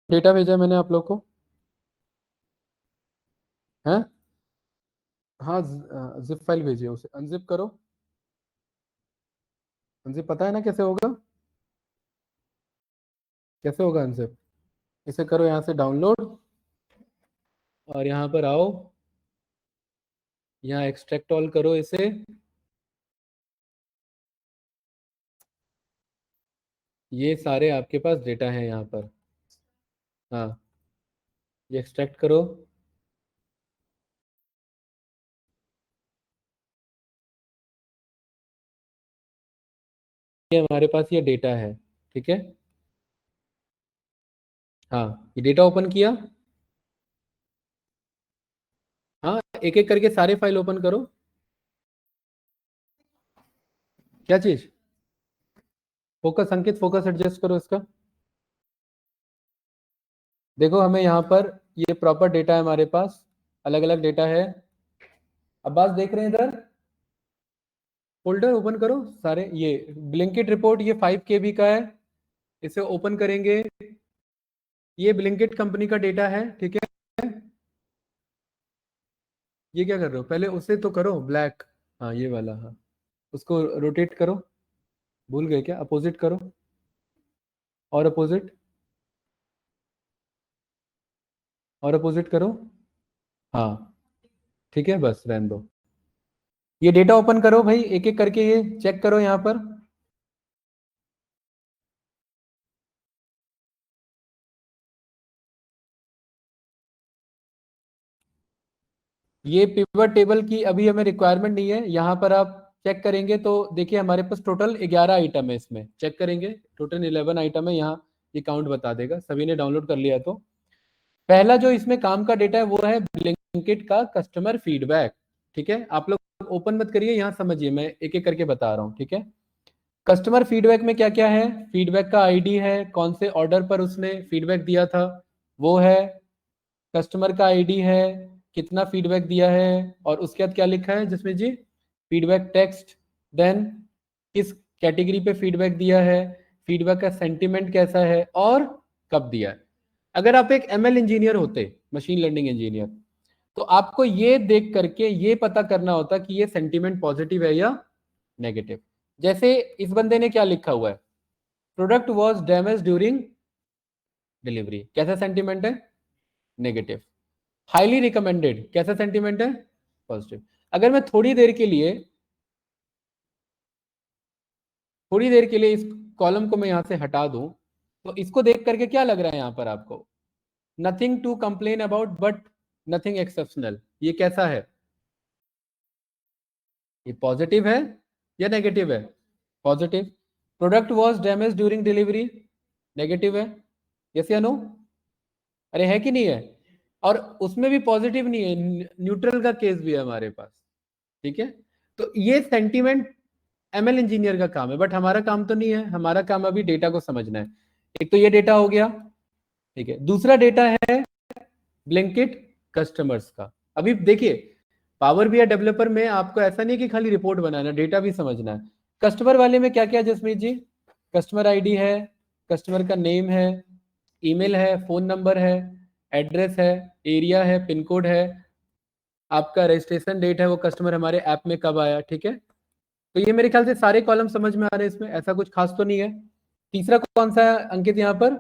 Data भेजा है मैंने आप लोग को है। हाँ, जिप फाइल भेजी है, उसे अनजिप करो। अनजिप पता है ना कैसे होगा? कैसे होगा अनजिप? इसे करो यहाँ से डाउनलोड, और यहाँ पर आओ, यहाँ एक्सट्रैक्ट ऑल करो इसे। ये सारे आपके पास डेटा है यहाँ पर। हाँ, ये एक्सट्रैक्ट करो। ये हमारे पास ये डेटा है, ठीक है। हाँ, ये डेटा ओपन किया। हाँ, एक एक करके सारे फाइल ओपन करो। क्या चीज? फोकस अंकित, फोकस एडजस्ट करो इसका। देखो, हमें यहाँ पर ये प्रॉपर डेटा है हमारे पास, अलग अलग डेटा है। अब्बास देख रहे हैं इधर? फोल्डर ओपन करो सारे। ये ब्लिंकिट रिपोर्ट, ये 5 KB का है। इसे ओपन करेंगे। ये ब्लिंकिट कंपनी का डेटा है, ठीक है। ये क्या कर रहे हो? पहले उसे तो करो ब्लैक। हाँ, ये वाला, हाँ। उसको रोटेट करो। भूल गए क्या? अपोजिट करो। और अपोजिट। और अपोजिट करो। हाँ, ठीक है, बस रहने दो। ये डेटा ओपन करो भाई, एक एक करके ये चेक करो यहाँ पर। ये पिवट टेबल की अभी हमें रिक्वायरमेंट नहीं है। यहाँ पर आप चेक करेंगे तो देखिए हमारे पास टोटल 11 आइटम है। इसमें चेक करेंगे, टोटल 11 आइटम है यहाँ। ये काउंट बता देगा, सभी ने डाउनलोड कर लिया। तो पहला जो इसमें काम का डेटा है वो है ब्लिंकिट का कस्टमर फीडबैक, ठीक है। आप लोग ओपन मत करिए, यहाँ समझिए, मैं एक एक करके बता रहा हूँ, ठीक है। कस्टमर फीडबैक में क्या क्या है? फीडबैक का आईडी है, कौन से ऑर्डर पर उसने फीडबैक दिया था वो है। कस्टमर का आईडी है, कितना फीडबैक दिया है, और उसके बाद क्या लिखा है जिसमें जी? Feedback text. देन किस कैटेगरी पे फीडबैक दिया है, फीडबैक का सेंटीमेंट कैसा है, और कब दिया है। अगर आप एक ML इंजीनियर होते, मशीन लर्निंग इंजीनियर, तो आपको ये देख करके ये पता करना होता कि ये सेंटीमेंट पॉजिटिव है या नेगेटिव। जैसे इस बंदे ने क्या लिखा हुआ है? Product was damage during delivery, कैसा सेंटीमेंट है? नेगेटिव। हाईली रिकमेंडेड, कैसा सेंटीमेंट है? पॉजिटिव। अगर मैं थोड़ी देर के लिए इस कॉलम को मैं यहां से हटा दूं, तो इसको देख करके क्या लग रहा है यहां पर आपको? Nothing to complain about but nothing exceptional. ये कैसा है? ये पॉजिटिव है या नेगेटिव है? Positive. Product was damage during delivery, negative है। यस या नो? अरे है कि नहीं है? और उसमें भी पॉजिटिव नहीं है, न्यूट्रल का केस भी है हमारे पास, ठीक है। तो ये सेंटीमेंट ML इंजीनियर का काम है, बट हमारा काम तो नहीं है। हमारा काम अभी डेटा को समझना है। एक तो ये डेटा हो गया, ठीक है। दूसरा डेटा है ब्लिंकिट कस्टमर्स का। अभी देखिए, पावर BI डेवलपर में आपको ऐसा नहीं कि खाली रिपोर्ट बनाना, डेटा भी समझना है। कस्टमर वाले में क्या क्या जसमीत जी? कस्टमर आईडी है, कस्टमर का नेम है, ईमेल है, फोन नंबर है, एड्रेस है, एरिया है, पिन कोड है, आपका रजिस्ट्रेशन डेट है, वो कस्टमर हमारे ऐप में कब आया, ठीक है। तो ये मेरे ख्याल से सारे कॉलम समझ में आ रहे हैं, इसमें ऐसा कुछ खास तो नहीं है। तीसरा कौन सा है अंकित यहाँ पर?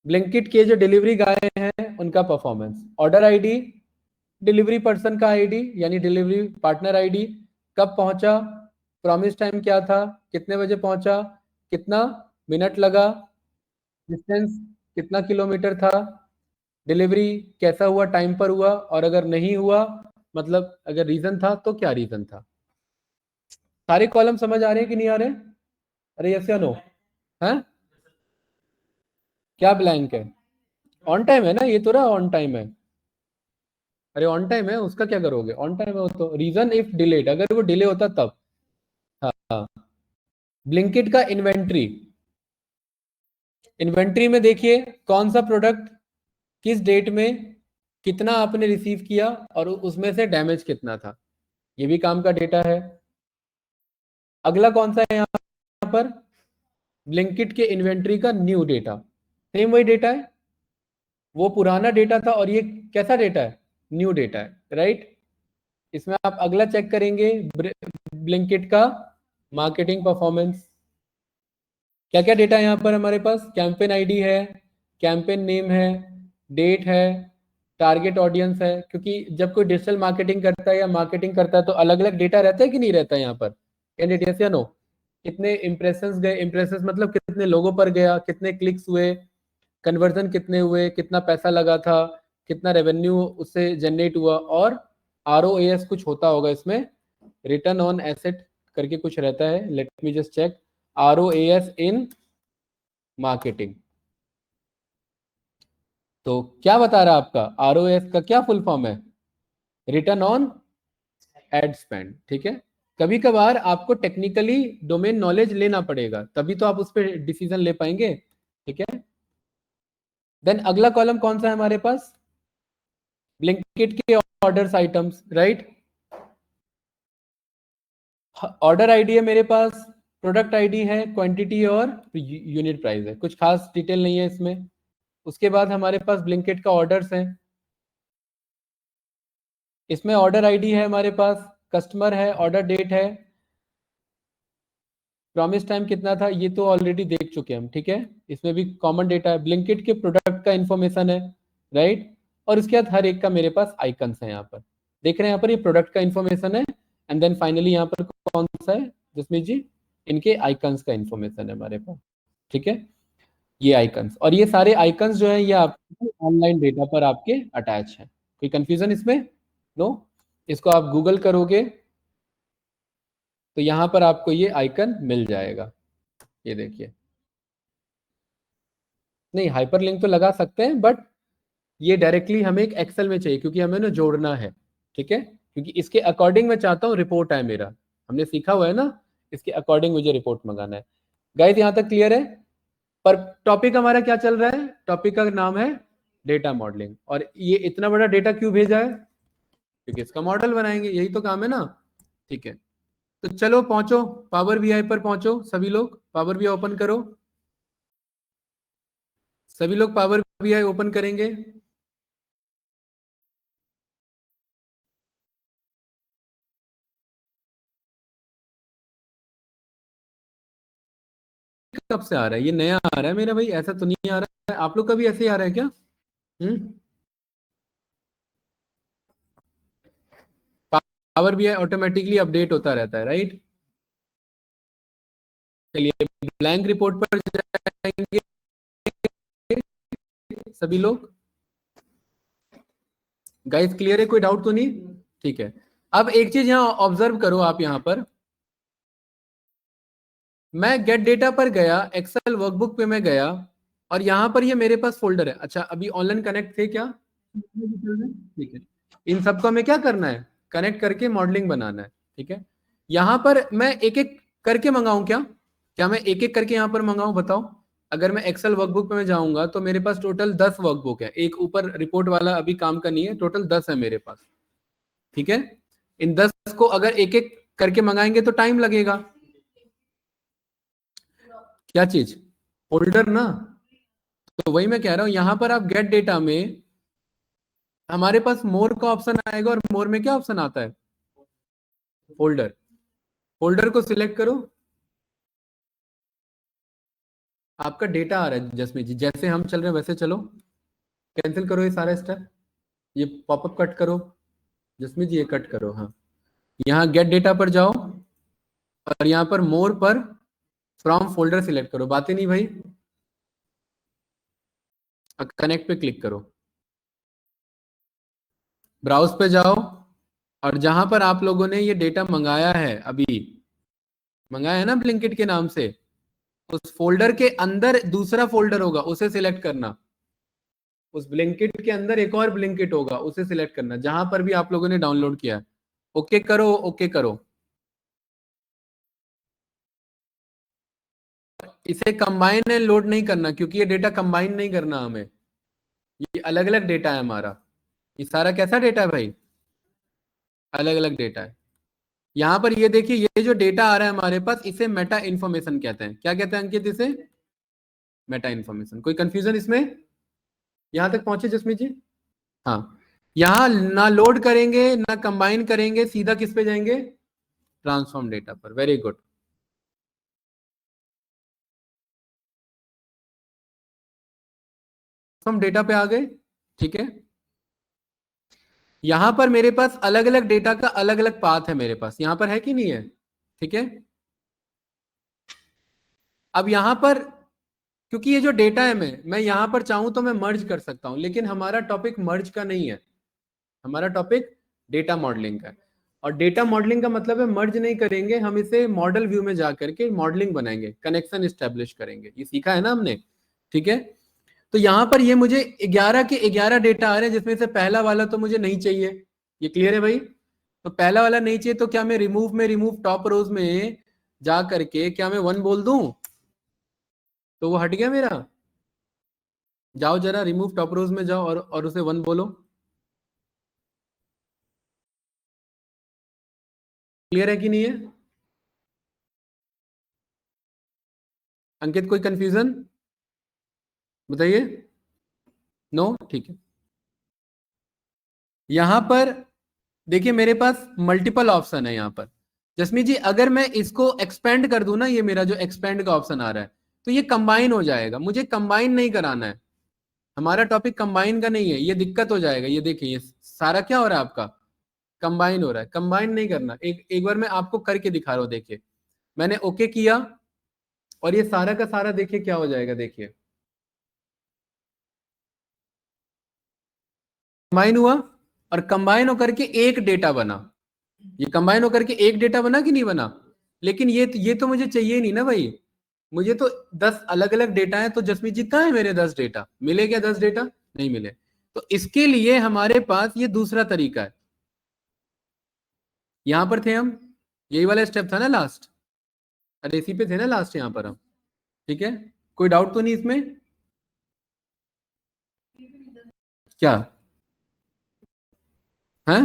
ब्लिंकिट के जो डिलीवरी गाय हैं उनका performance. Order ID, delivery person का आईडी यानी डिलीवरी पार्टनर आईडी, कब पहुंचा, प्रॉमिस टाइम क्या था, कितने बजे पहुंचा, कितना मिनट लगा, डिस्टेंस कितना किलोमीटर था, डिलीवरी कैसा हुआ, टाइम पर हुआ, और अगर नहीं हुआ, मतलब अगर रीजन था तो क्या रीजन था। सारे कॉलम समझ आ रहे हैं कि नहीं आ रहे? अरे यस या नो? है? क्या ब्लैंक है? ऑन टाइम है ना, ये तो रहा ऑन टाइम है। अरे ऑन टाइम है, उसका क्या करोगे? ऑन टाइम है वो तो। रीजन इफ डिलेड, अगर वो डिले होता तब। हाँ। ब्लिंकिट का इन्वेंट्री, इन्वेंट्री में देखिए कौन सा प्रोडक्ट किस डेट में कितना आपने रिसीव किया, और उसमें से डैमेज कितना था, ये भी काम का डेटा है। अगला कौन सा है यहाँ पर? ब्लिंकिट के इन्वेंट्री का न्यू डेटा। सेम वही डेटा है, वो पुराना डेटा था और ये कैसा डेटा है, न्यू डेटा है, राइट। इसमें आप अगला चेक करेंगे ब्लिंकिट का मार्केटिंग परफॉर्मेंस। क्या क्या डेटा है यहाँ पर हमारे पास, कैंपेन आईडी है, कैंपेन नेम है, डेट है, टारगेट ऑडियंस है, क्योंकि जब कोई डिजिटल मार्केटिंग करता है या मार्केटिंग करता है तो अलग अलग डेटा रहता है कि नहीं रहता है यहाँ पर, कैंडिडेट यस या नो। कितने इंप्रेशंस गए, इंप्रेशंस मतलब कितने लोगों पर गया, कितने क्लिक्स हुए, कन्वर्जन कितने हुए, कितना पैसा लगा था, कितना रेवेन्यू उससे जनरेट हुआ, और ROAS कुछ होता होगा इसमें, रिटर्न ऑन एसेट करके कुछ रहता है, let me just check, ROAS in marketing. तो क्या बता रहा है आपका, ROAS का क्या फुल फॉर्म है, रिटर्न ऑन एड स्पेंड, ठीक है। कभी कभार आपको टेक्निकली डोमेन नॉलेज लेना पड़ेगा, तभी तो आप उस पर डिसीजन ले पाएंगे, ठीक है। देन अगला कॉलम कौन सा है हमारे पास, ब्लिंकिट के orders items, right. Order ID है मेरे पास, प्रोडक्ट आईडी है, क्वांटिटी और यूनिट प्राइस है, कुछ खास डिटेल नहीं है इसमें। उसके बाद हमारे पास ब्लिंकिट का ऑर्डर्स है, इसमें ऑर्डर आईडी है हमारे पास, कस्टमर है, ऑर्डर डेट है, प्रॉमिस टाइम कितना था ये तो ऑलरेडी देख चुके हैं हम, ठीक है। इसमें भी कॉमन डेटा है, ब्लिंकिट के प्रोडक्ट का इंफॉर्मेशन है, राइट। और उसके बाद हर एक का मेरे पास आइकन्स है, यहाँ पर देख रहे हैं, यहाँ पर ये प्रोडक्ट का इंफॉर्मेशन है, एंड देन फाइनली यहाँ पर कौन सा है जिसमें जी, इनके आइकन्स का इंफॉर्मेशन है हमारे पास, ठीक है। ये आइकन्स और ये सारे आइकन्स जो है ये आपके ऑनलाइन डेटा पर आपके अटैच है, कोई कंफ्यूजन इसमें, नो। इसको आप गूगल करोगे तो यहाँ पर आपको ये आइकन मिल जाएगा, ये देखिए। नहीं, हाइपरलिंक तो लगा सकते हैं, बट ये डायरेक्टली हमें एक एक्सेल में चाहिए, क्योंकि हमें ना जोड़ना है, ठीक है, क्योंकि इसके अकॉर्डिंग मैं चाहता हूँ रिपोर्ट आए मेरा, हमने सीखा हुआ है ना, इसके अकॉर्डिंग मुझे रिपोर्ट मंगाना है। गाइस यहाँ तक क्लियर है। पर टॉपिक हमारा क्या चल रहा है, टॉपिक का नाम है डेटा मॉडलिंग, और ये इतना बड़ा डेटा क्यों भेजा है, क्योंकि इसका मॉडल बनाएंगे, यही तो काम है ना, ठीक है। तो चलो पहुंचो, पावर बीआई पर पहुंचो सभी लोग, पावर बीआई ओपन करो, सभी लोग पावर बीआई ओपन करेंगे। कब से आ रहा है, ये नया आ रहा है मेरा भाई, ऐसा तो नहीं आ रहा है, आप लोग का भी ऐसे ही आ रहा है क्या। हम्म, पावर बीआई ऑटोमेटिकली अपडेट होता रहता है, राइट। चलिए ब्लैंक रिपोर्ट पर जाएंगे सभी लोग, गाइस क्लियर है, कोई डाउट तो नहीं, ठीक है। अब एक चीज यहाँ ऑब्जर्व करो आप, यहाँ पर मैं गेट डेटा पर गया, एक्सेल वर्कबुक पे मैं गया, और यहाँ पर ये मेरे पास फोल्डर है, अच्छा अभी ऑनलाइन कनेक्ट थे क्या, ठीक है। इन सबको हमें क्या करना है, कनेक्ट करके मॉडलिंग बनाना है, ठीक है। यहाँ पर मैं एक एक करके मंगाऊं क्या, क्या मैं एक एक करके यहाँ पर मंगाऊं बताओ। अगर मैं एक्सेल वर्कबुक पे मैं जाऊंगा तो मेरे पास टोटल 10 वर्कबुक है, एक ऊपर रिपोर्ट वाला अभी काम का नहीं है, टोटल 10 है मेरे पास, ठीक है। इन 10 को अगर एक एक करके मंगाएंगे तो टाइम लगेगा, क्या चीज, फोल्डर ना। तो वही मैं कह रहा हूं, यहां पर आप गेट डेटा में हमारे पास मोर का ऑप्शन आएगा, और मोर में क्या ऑप्शन आता है, फोल्डर, फोल्डर को सिलेक्ट करो। आपका डेटा आ रहा है जसमीत जी, जैसे हम चल रहे हैं वैसे चलो, कैंसिल करो ये सारा स्टेप, ये पॉपअप कट करो, जसमीत जी ये कट करो, हाँ। यहाँ गेट डेटा पर जाओ, और यहाँ पर मोर पर फ्रॉम फोल्डर सिलेक्ट करो, बातें नहीं भाई, कनेक्ट पे क्लिक करो, ब्राउज पे जाओ, और जहां पर आप लोगों ने ये डेटा मंगाया है, अभी मंगाया है ना ब्लिंकिट के नाम से, उस फोल्डर के अंदर दूसरा फोल्डर होगा, उसे सिलेक्ट करना। उस ब्लिंकिट के अंदर एक और ब्लिंकिट होगा, उसे सिलेक्ट करना, जहां पर भी आप लोगों ने डाउनलोड किया है। ओके करो, ओके करो। इसे कंबाइन एंड लोड नहीं करना, क्योंकि ये डेटा कंबाइन नहीं करना हमें, ये अलग अलग डेटा है हमारा, ये सारा कैसा डेटा है भाई, अलग अलग डेटा है। यहाँ पर ये देखिए, ये जो डेटा आ रहा है हमारे पास, इसे मेटा इंफॉर्मेशन कहते हैं, क्या कहते हैं अंकित इसे, मेटा इन्फॉर्मेशन। कोई कंफ्यूजन इसमें? यहां तक पहुंचे जसमीत जी? हाँ, यहां ना लोड करेंगे ना कंबाइन करेंगे, सीधा किस पे जाएंगे? ट्रांसफॉर्म डेटा पर। Very good. हम डेटा पे आ गए, ठीक है। यहां पर मेरे पास अलग अलग डेटा का अलग अलग पाथ है, मेरे पास यहां पर है कि नहीं है? ठीक है। अब यहां पर क्योंकि ये जो डेटा है, मैं यहां पर चाहूं तो मैं मर्ज कर सकता हूं, लेकिन हमारा टॉपिक मर्ज का नहीं है, हमारा टॉपिक डेटा मॉडलिंग का है। और डेटा मॉडलिंग का मतलब है मर्ज नहीं करेंगे, हम इसे मॉडल व्यू में जा करके मॉडलिंग बनाएंगे, कनेक्शन स्टैब्लिश करेंगे। ये सीखा है ना हमने, ठीक है। तो यहां पर ये मुझे 11 के 11 डेटा आ रहे हैं, जिसमें से पहला वाला तो मुझे नहीं चाहिए। ये क्लियर है भाई? तो पहला वाला नहीं चाहिए तो क्या मैं रिमूव टॉप रोज में जा करके क्या मैं 1 बोल दूं? तो वो हट गया मेरा। जाओ जरा रिमूव टॉप रोज में जाओ और उसे 1 बोलो। क्लियर है कि नहीं है? अंकित कोई कंफ्यूजन बताइए? नो, ठीक है। यहां पर देखिए मेरे पास मल्टीपल ऑप्शन है यहां पर। जसमीत जी अगर मैं इसको एक्सपेंड कर दूं ना, ये मेरा जो एक्सपेंड का ऑप्शन आ रहा है, तो ये कंबाइन हो जाएगा। मुझे कंबाइन नहीं कराना है, हमारा टॉपिक कंबाइन का नहीं है, ये दिक्कत हो जाएगा। ये देखिए, ये सारा क्या हो रहा है आपका? कंबाइन हो रहा है। कंबाइन नहीं करना। एक एक बार मैं आपको करके दिखा रहा हूं, देखिए। मैंने ओके किया और ये सारा का सारा देखिए क्या हो जाएगा, देखिए कंबाइन हुआ और कंबाइन होकर के एक डेटा बना। ये कंबाइन होकर के एक डेटा बना कि नहीं बना? लेकिन ये तो मुझे चाहिए नहीं ना भाई। मुझे तो 10 अलग अलग डेटा है, तो जसमीत जी कहाँ है मेरे 10 डेटा? मिले क्या 10 डेटा? नहीं मिले। तो इसके लिए हमारे पास ये दूसरा तरीका है। यहां पर थे हम, यही वाला स्टेप था ना लास्ट? अरे इसी पे थे ना लास्ट यहां पर हम, ठीक है। कोई डाउट तो नहीं इसमें? क्या है?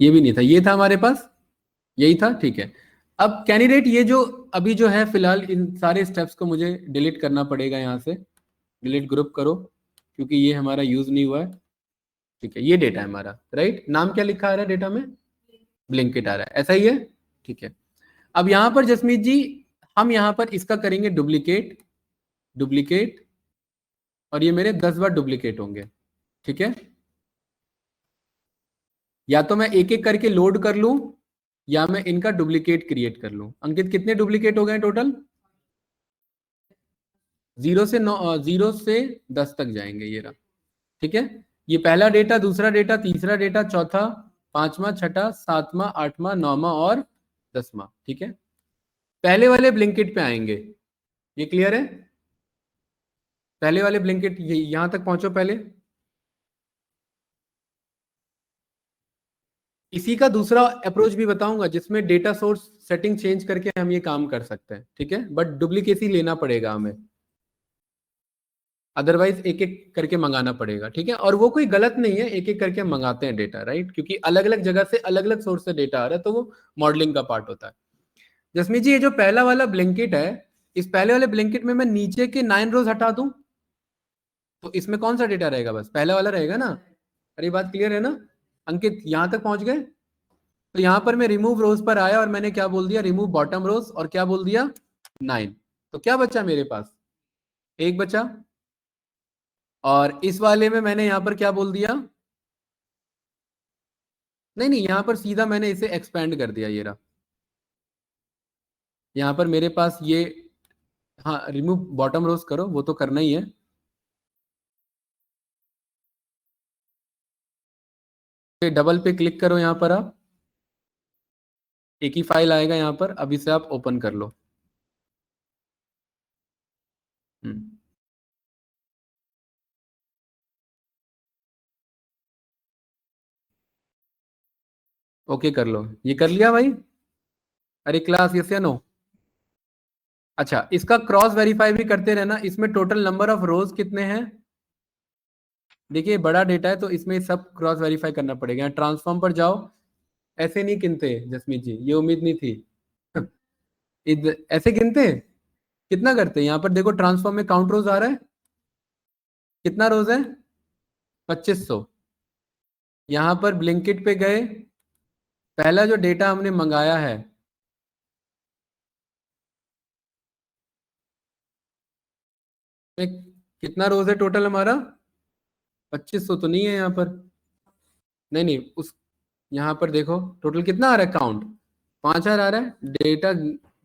ये भी नहीं था, ये था हमारे पास, यही था, ठीक है। अब कैंडिडेट ये जो अभी जो है फिलहाल इन सारे स्टेप्स को मुझे डिलीट करना पड़ेगा यहाँ से। डिलीट ग्रुप करो, क्योंकि ये हमारा यूज नहीं हुआ है, ठीक है। ये डेटा है हमारा, राइट। नाम क्या लिखा आ रहा है डेटा में? ब्लिंकिट आ रहा है, ऐसा ही है, ठीक है। अब यहाँ पर जसमीत जी हम यहाँ पर इसका करेंगे डुप्लीकेट, डुप्लीकेट, और ये मेरे 10 बार डुप्लीकेट होंगे, ठीक है। या तो मैं एक एक करके लोड कर लूं, या मैं इनका डुप्लीकेट क्रिएट कर लूं। अंकित कितने डुप्लीकेट हो गए टोटल? 0 से 10 तक जाएंगे, ये रहा, ठीक है। ये पहला डेटा, दूसरा डेटा, तीसरा डेटा, चौथा, पांचवा, छठा, सातवां, आठवां, नौवां और 10वां, ठीक है। पहले वाले ब्लिंकिट पे आएंगे, ये क्लियर है? पहले वाले ब्लिंकिट यहां तक पहुंचो पहले। इसी का दूसरा अप्रोच भी बताऊंगा, जिसमें डेटा सोर्स सेटिंग चेंज करके हम ये काम कर सकते हैं, ठीक है। बट डुप्लीकेसी लेना पड़ेगा हमें, अदरवाइज एक एक करके मंगाना पड़ेगा, ठीक है। और वो कोई गलत नहीं है, एक एक करके हम मंगाते हैं डेटा, राइट, क्योंकि अलग अलग जगह से अलग अलग सोर्स से डेटा आ रहा है, तो वो मॉडलिंग का पार्ट होता है। जसमीत जी ये जो पहला वाला ब्लैंकेट है, इस पहले वाले ब्लैंकेट में मैं नीचे के 9 रोज हटा दूं, तो इसमें कौन सा डेटा रहेगा? बस पहला वाला रहेगा ना। अरे बात क्लियर है ना? अंकित यहां तक पहुंच गए? तो यहां पर मैं रिमूव रोज पर आया और मैंने क्या बोल दिया? रिमूव बॉटम रोज, और क्या बोल दिया? 9। तो क्या बचा मेरे पास? एक बचा। और इस वाले में मैंने यहां पर क्या बोल दिया? नहीं नहीं, यहां पर सीधा मैंने इसे एक्सपेंड कर दिया, ये रहा। यहां पर मेरे पास ये, हाँ रिमूव बॉटम रोज करो, वो तो करना ही है। डबल पे क्लिक करो यहां पर आप, एक ही फाइल आएगा यहां पर, अब इसे आप ओपन कर लो। हम्म, ओके कर लो। ये कर लिया भाई? अरे क्लास यस या नो? अच्छा, इसका क्रॉस वेरीफाई भी करते रहना। इसमें टोटल नंबर ऑफ रोज कितने हैं? देखिए बड़ा डेटा है, तो इसमें सब क्रॉस वेरीफाई करना पड़ेगा। यहाँ ट्रांसफॉर्म पर जाओ। ऐसे नहीं गिनते जसमीत जी, ये उम्मीद नहीं थी। ऐसे गिनते? कितना करते हैं यहाँ पर, देखो ट्रांसफॉर्म में काउंट रोज आ रहा है, कितना रोज है, 2500। यहाँ पर ब्लिंकिट पे गए, पहला जो डेटा हमने मंगाया है, कितना रोज है टोटल हमारा, 2500 तो नहीं है यहाँ पर, नहीं नहीं उस, यहाँ पर देखो टोटल कितना आ रहा है काउंट, 5000 आ रहा है, डेटा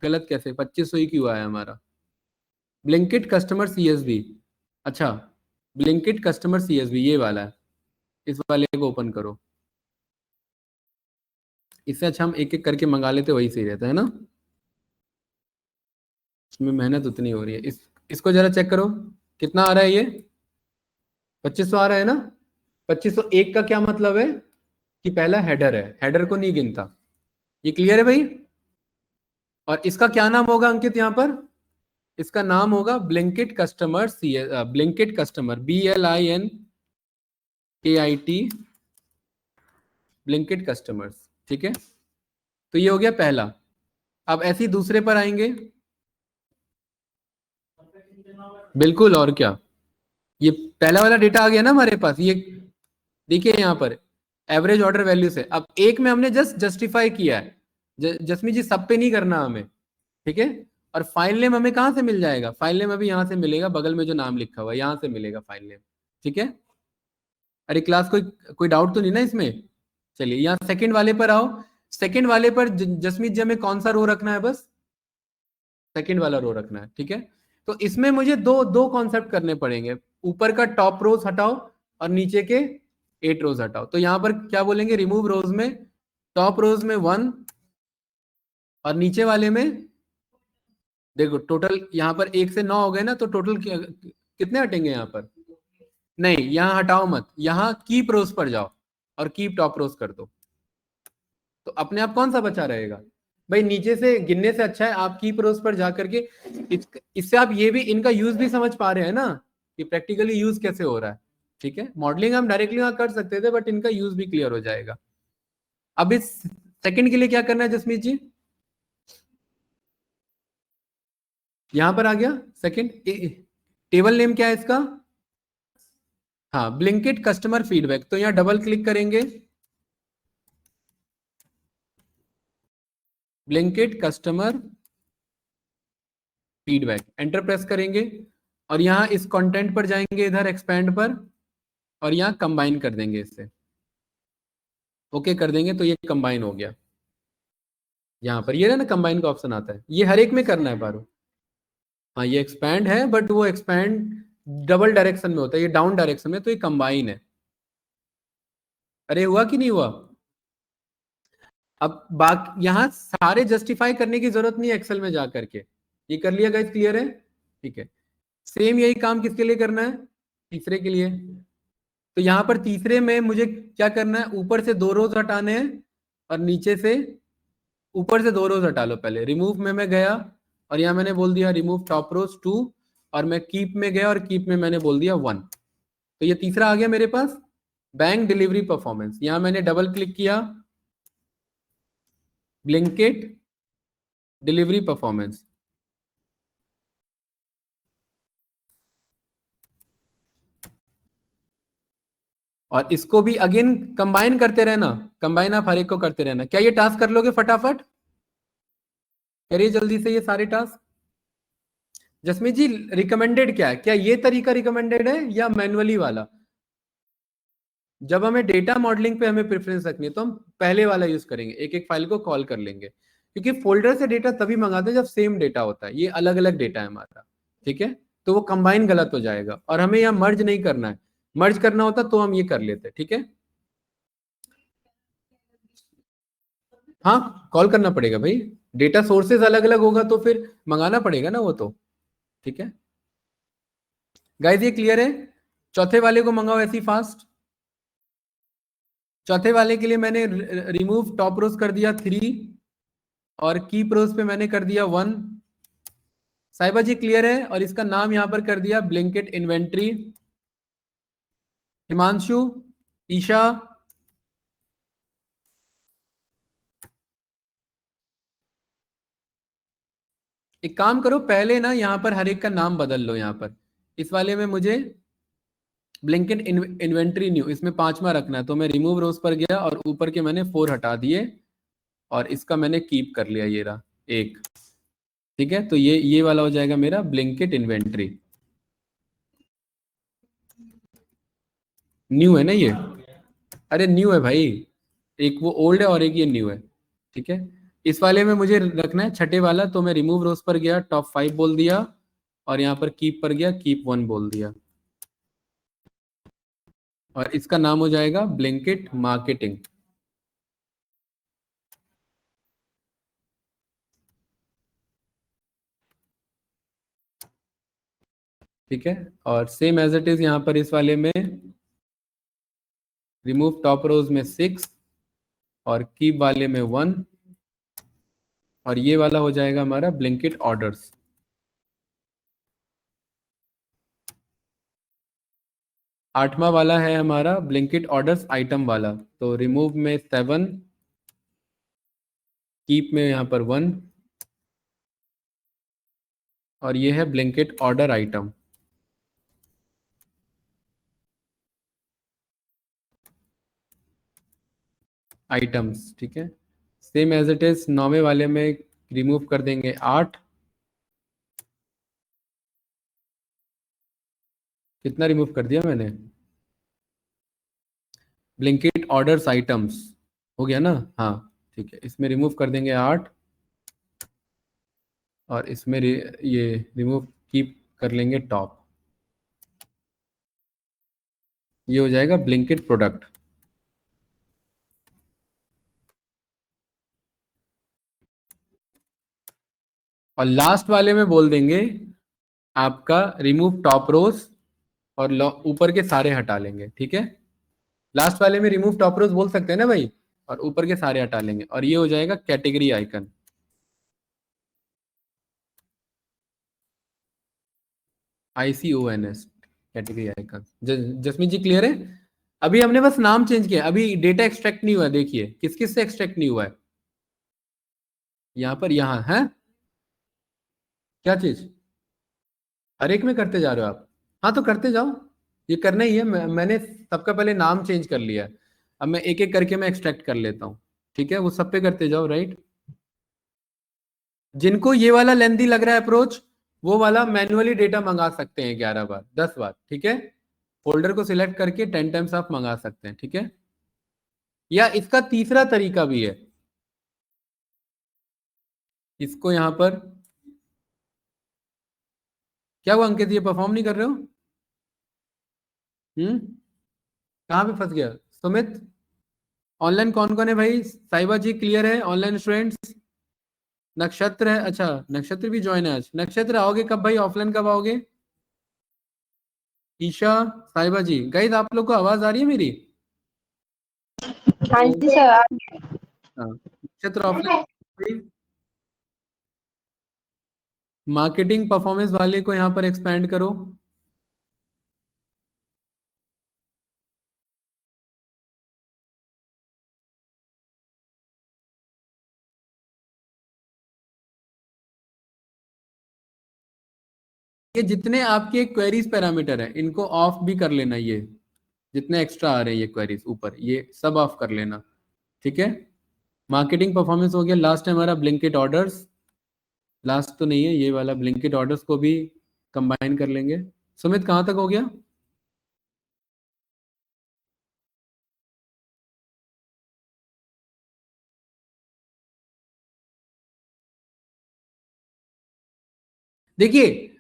गलत कैसे, 2500 ही क्यों आया हमारा। ब्लिंकिट कस्टमर सीएसबी, अच्छा ब्लिंकिट कस्टमर सीएसबी ये वाला है, इस वाले को ओपन करो। इससे अच्छा हम एक एक करके मंगा लेते, वही सही रहता है ना, इसमें मेहनत उतनी हो रही है। इसको जरा चेक करो, कितना आ रहा है ये, 2500 आ रहा है ना। 2501 का क्या मतलब है कि पहला हेडर है, हेडर को नहीं गिनता, ये क्लियर है भाई। और इसका क्या नाम होगा अंकित यहाँ पर, इसका नाम होगा Blinkit customer Blinkit customer BLINKIT Blinkit customers, ठीक है। तो ये हो गया पहला। अब ऐसे ही दूसरे पर आएंगे, बिल्कुल, और क्या, ये पहला वाला डेटा आ गया ना हमारे पास, ये देखिए यहाँ पर एवरेज ऑर्डर वैल्यू से। अब एक में हमने जस्ट जस्टिफाई किया है, जसमी जी सब पे नहीं करना हमें, ठीक है। और फाइल नेम हमें कहाँ से मिल जाएगा, फाइल नेम अभी यहाँ से मिलेगा, बगल में जो नाम लिखा हुआ है यहाँ से मिलेगा फाइल नेम, ठीक है। अरे क्लास, कोई कोई डाउट तो नहीं ना इसमें। चलिए यहाँ सेकंड वाले पर आओ, सेकंड वाले पर जसमीत जी हमें कौन सा रो रखना है, बस सेकंड वाला रो रखना है, ठीक है। तो इसमें मुझे दो दो कॉन्सेप्ट करने पड़ेंगे, ऊपर का टॉप रोज हटाओ और नीचे के 8 रोज हटाओ। तो यहाँ पर क्या बोलेंगे, रिमूव रोज में, टॉप रोज में 1 और नीचे वाले में, देखो टोटल यहाँ पर 1 से 9 हो गए ना, तो टोटल कितने हटेंगे यहाँ पर, नहीं यहाँ हटाओ मत, यहाँ कीप रोज पर जाओ और कीप टॉप रोज कर दो, तो अपने आप कौन सा बचा रहेगा भाई, नीचे से गिनने से अच्छा है आप कीप रोज पर जा करके, इससे आप ये भी इनका यूज भी समझ पा रहे हैं ना कि प्रैक्टिकली यूज कैसे हो रहा है, ठीक है। मॉडलिंग हम डायरेक्टली वहां कर सकते थे, बट इनका यूज भी क्लियर हो जाएगा। अब इस सेकंड के लिए क्या करना है जसमीत जी, यहां पर आ गया सेकंड, टेबल नेम क्या है इसका, हाँ ब्लिंकिट कस्टमर फीडबैक, तो यहाँ डबल क्लिक करेंगे, Blinkit customer feedback, enter press करेंगे और यहाँ इस कंटेंट पर जाएंगे, इधर एक्सपेंड पर, और यहाँ कंबाइन कर देंगे इससे, ओके कर देंगे तो ये कंबाइन हो गया। यहाँ पर ये ना कंबाइन का ऑप्शन आता है, ये हर एक में करना है पारो, हाँ ये एक्सपैंड है बट वो एक्सपैंड डबल डायरेक्शन में होता है, ये डाउन डायरेक्शन में, तो ये कंबाइन है। अरे हुआ कि नहीं हुआ। अब बाकी यहाँ सारे जस्टिफाई करने की जरूरत नहीं है एक्सेल में जा करके, ये कर लिया गाइस, क्लियर है, ठीक है। सेम यही काम किसके लिए करना है, तीसरे के लिए। तो यहाँ पर तीसरे में मुझे क्या करना है, ऊपर से 2 रोज हटाने हैं और नीचे से, ऊपर से 2 रोज हटा लो पहले, रिमूव में मैं गया और यहाँ मैंने बोल दिया रिमूव टॉप रोज 2, और मैं कीप में गया और कीप में मैंने बोल दिया 1, तो ये तीसरा आ गया मेरे पास। बैंक डिलीवरी परफॉर्मेंस, यहाँ मैंने डबल क्लिक किया, ब्लिंकिट डिलीवरी परफॉर्मेंस, और इसको भी अगेन कंबाइन करते रहना, कंबाइन आप हर एक को करते रहना। क्या ये टास्क कर लोगे फटाफट, करिए जल्दी से ये सारे टास्क। जसमीत जी रिकमेंडेड क्या है, क्या ये तरीका रिकमेंडेड है या मैनुअली वाला, जब हमें डेटा मॉडलिंग पे हमें प्रेफरेंस रखनी है तो हम पहले वाला यूज करेंगे, एक एक फाइल को कॉल कर लेंगे, क्योंकि फोल्डर से डेटा तभी मंगाते हैं जब सेम डेटा होता है, ये अलग अलग डेटा है हमारा, ठीक है। तो वो कंबाइन गलत हो जाएगा और हमें यहाँ मर्ज नहीं करना है, मर्ज करना होता तो हम ये कर लेते, ठीक है। हाँ कॉल करना पड़ेगा भाई, डेटा सोर्सेज अलग अलग होगा तो फिर मंगाना पड़ेगा ना वो तो, ठीक है। गाइस ये क्लियर है, चौथे वाले को मंगाओ ऐसी फास्ट। चौथे वाले के लिए मैंने रिमूव टॉप रोज कर दिया 3 और की प्रोज पे मैंने कर दिया 1। साहिबा जी क्लियर है, और इसका नाम यहां पर कर दिया ब्लिंकिट इन्वेंट्री। हिमांशु, ईशा, एक काम करो, पहले ना यहाँ पर हर एक का नाम बदल लो। यहाँ पर इस वाले में मुझे ब्लिंकिट इन्वेंट्री न्यू, इसमें 5वां रखना है, तो मैं रिमूव रोज पर गया और ऊपर के मैंने 4 हटा दिए और इसका मैंने कीप कर लिया, ये रहा एक। ठीक है, तो ये वाला हो जाएगा मेरा ब्लिंकिट इन्वेंट्री। न्यू है ना ये? अरे न्यू है भाई, एक वो ओल्ड है और एक ये न्यू है। ठीक है, इस वाले में मुझे रखना है छठे वाला, तो मैं रिमूव रोज पर गया, टॉप 5 बोल दिया और यहाँ पर कीप पर गया, कीप 1 बोल दिया और इसका नाम हो जाएगा ब्लिंकिट मार्केटिंग। ठीक है, और सेम एज इट इज यहाँ पर इस वाले में रिमूव टॉप रोज में 6 और कीप वाले में 1 और ये वाला हो जाएगा हमारा ब्लिंकिट ऑर्डर्स। आठवां वाला है हमारा ब्लिंकिट ऑर्डर्स आइटम वाला, तो रिमूव में 7, कीप में यहाँ पर 1 और ये है ब्लिंकिट ऑर्डर आइटम। आइटम्स, ठीक है, सेम एज इट इज नौवे वाले में रिमूव कर देंगे 8। कितना रिमूव कर दिया मैंने? ब्लिंकिट ऑर्डर्स आइटम्स हो गया ना? हाँ ठीक है, इसमें रिमूव कर देंगे 8 और इसमें ये रिमूव कीप कर लेंगे टॉप। ये हो जाएगा ब्लिंकिट प्रोडक्ट। और लास्ट वाले में बोल देंगे आपका रिमूव टॉप रोज और ऊपर के सारे हटा लेंगे। ठीक है, लास्ट वाले में रिमूव टॉप रोज बोल सकते हैं ना भाई, और ऊपर के सारे हटा लेंगे और ये हो जाएगा category icon. ICONS, category icon. Jasmeet ji clear है? अभी हमने बस नाम चेंज किया, अभी डेटा एक्सट्रैक्ट नहीं हुआ है। देखिए किस किस से एक्सट्रैक्ट नहीं हुआ है यहाँ पर, यहाँ है क्या चीज? हर एक में करते जा रहे हो आप? हाँ तो करते जाओ, ये करना ही है। मैंने सबका पहले नाम चेंज कर लिया है, अब मैं एक एक करके मैं एक्सट्रैक्ट कर लेता हूँ। ठीक है, वो सब पे करते जाओ, राइट। जिनको ये वाला लेंदी लग रहा है अप्रोच, वो वाला मैन्युअली डेटा मंगा सकते हैं 11 बार 10 बार। ठीक है, फोल्डर को सिलेक्ट करके 10 टाइम्स आप मंगा सकते हैं। ठीक है, या इसका तीसरा तरीका भी है, इसको यहां पर क्या हुआ अंकित, ये परफॉर्म नहीं कर रहे हो? कहाँ पे फंस गया सुमित? ऑनलाइन कौन कौन है भाई? साइबा जी क्लियर है? Online students? नक्षत्र है, अच्छा नक्षत्र भी ज्वाइन है आज। नक्षत्र आओगे कब भाई, ऑफलाइन कब आओगे? ईशा, साइबा जी, गाइस आप लोग को आवाज आ रही है मेरी? हाँ जी सर। हाँ, नक्षत्र ऑफलाइन। मार्केटिंग परफॉर्मेंस वाले को यहाँ पर एक्सपैंड करो। ये जितने आपके क्वेरीज पैरामीटर है इनको ऑफ भी कर लेना, ये जितने एक्स्ट्रा आ रहे हैं ये क्वेरीज ऊपर, ये सब ऑफ कर लेना। ठीक है, मार्केटिंग परफॉर्मेंस हो गया। लास्ट है हमारा ब्लिंकिट ऑर्डर्स, लास्ट तो नहीं है ये वाला, ब्लिंकिट ऑर्डर्स को भी कंबाइन कर लेंगे। सुमित कहाँ तक हो गया? देखिए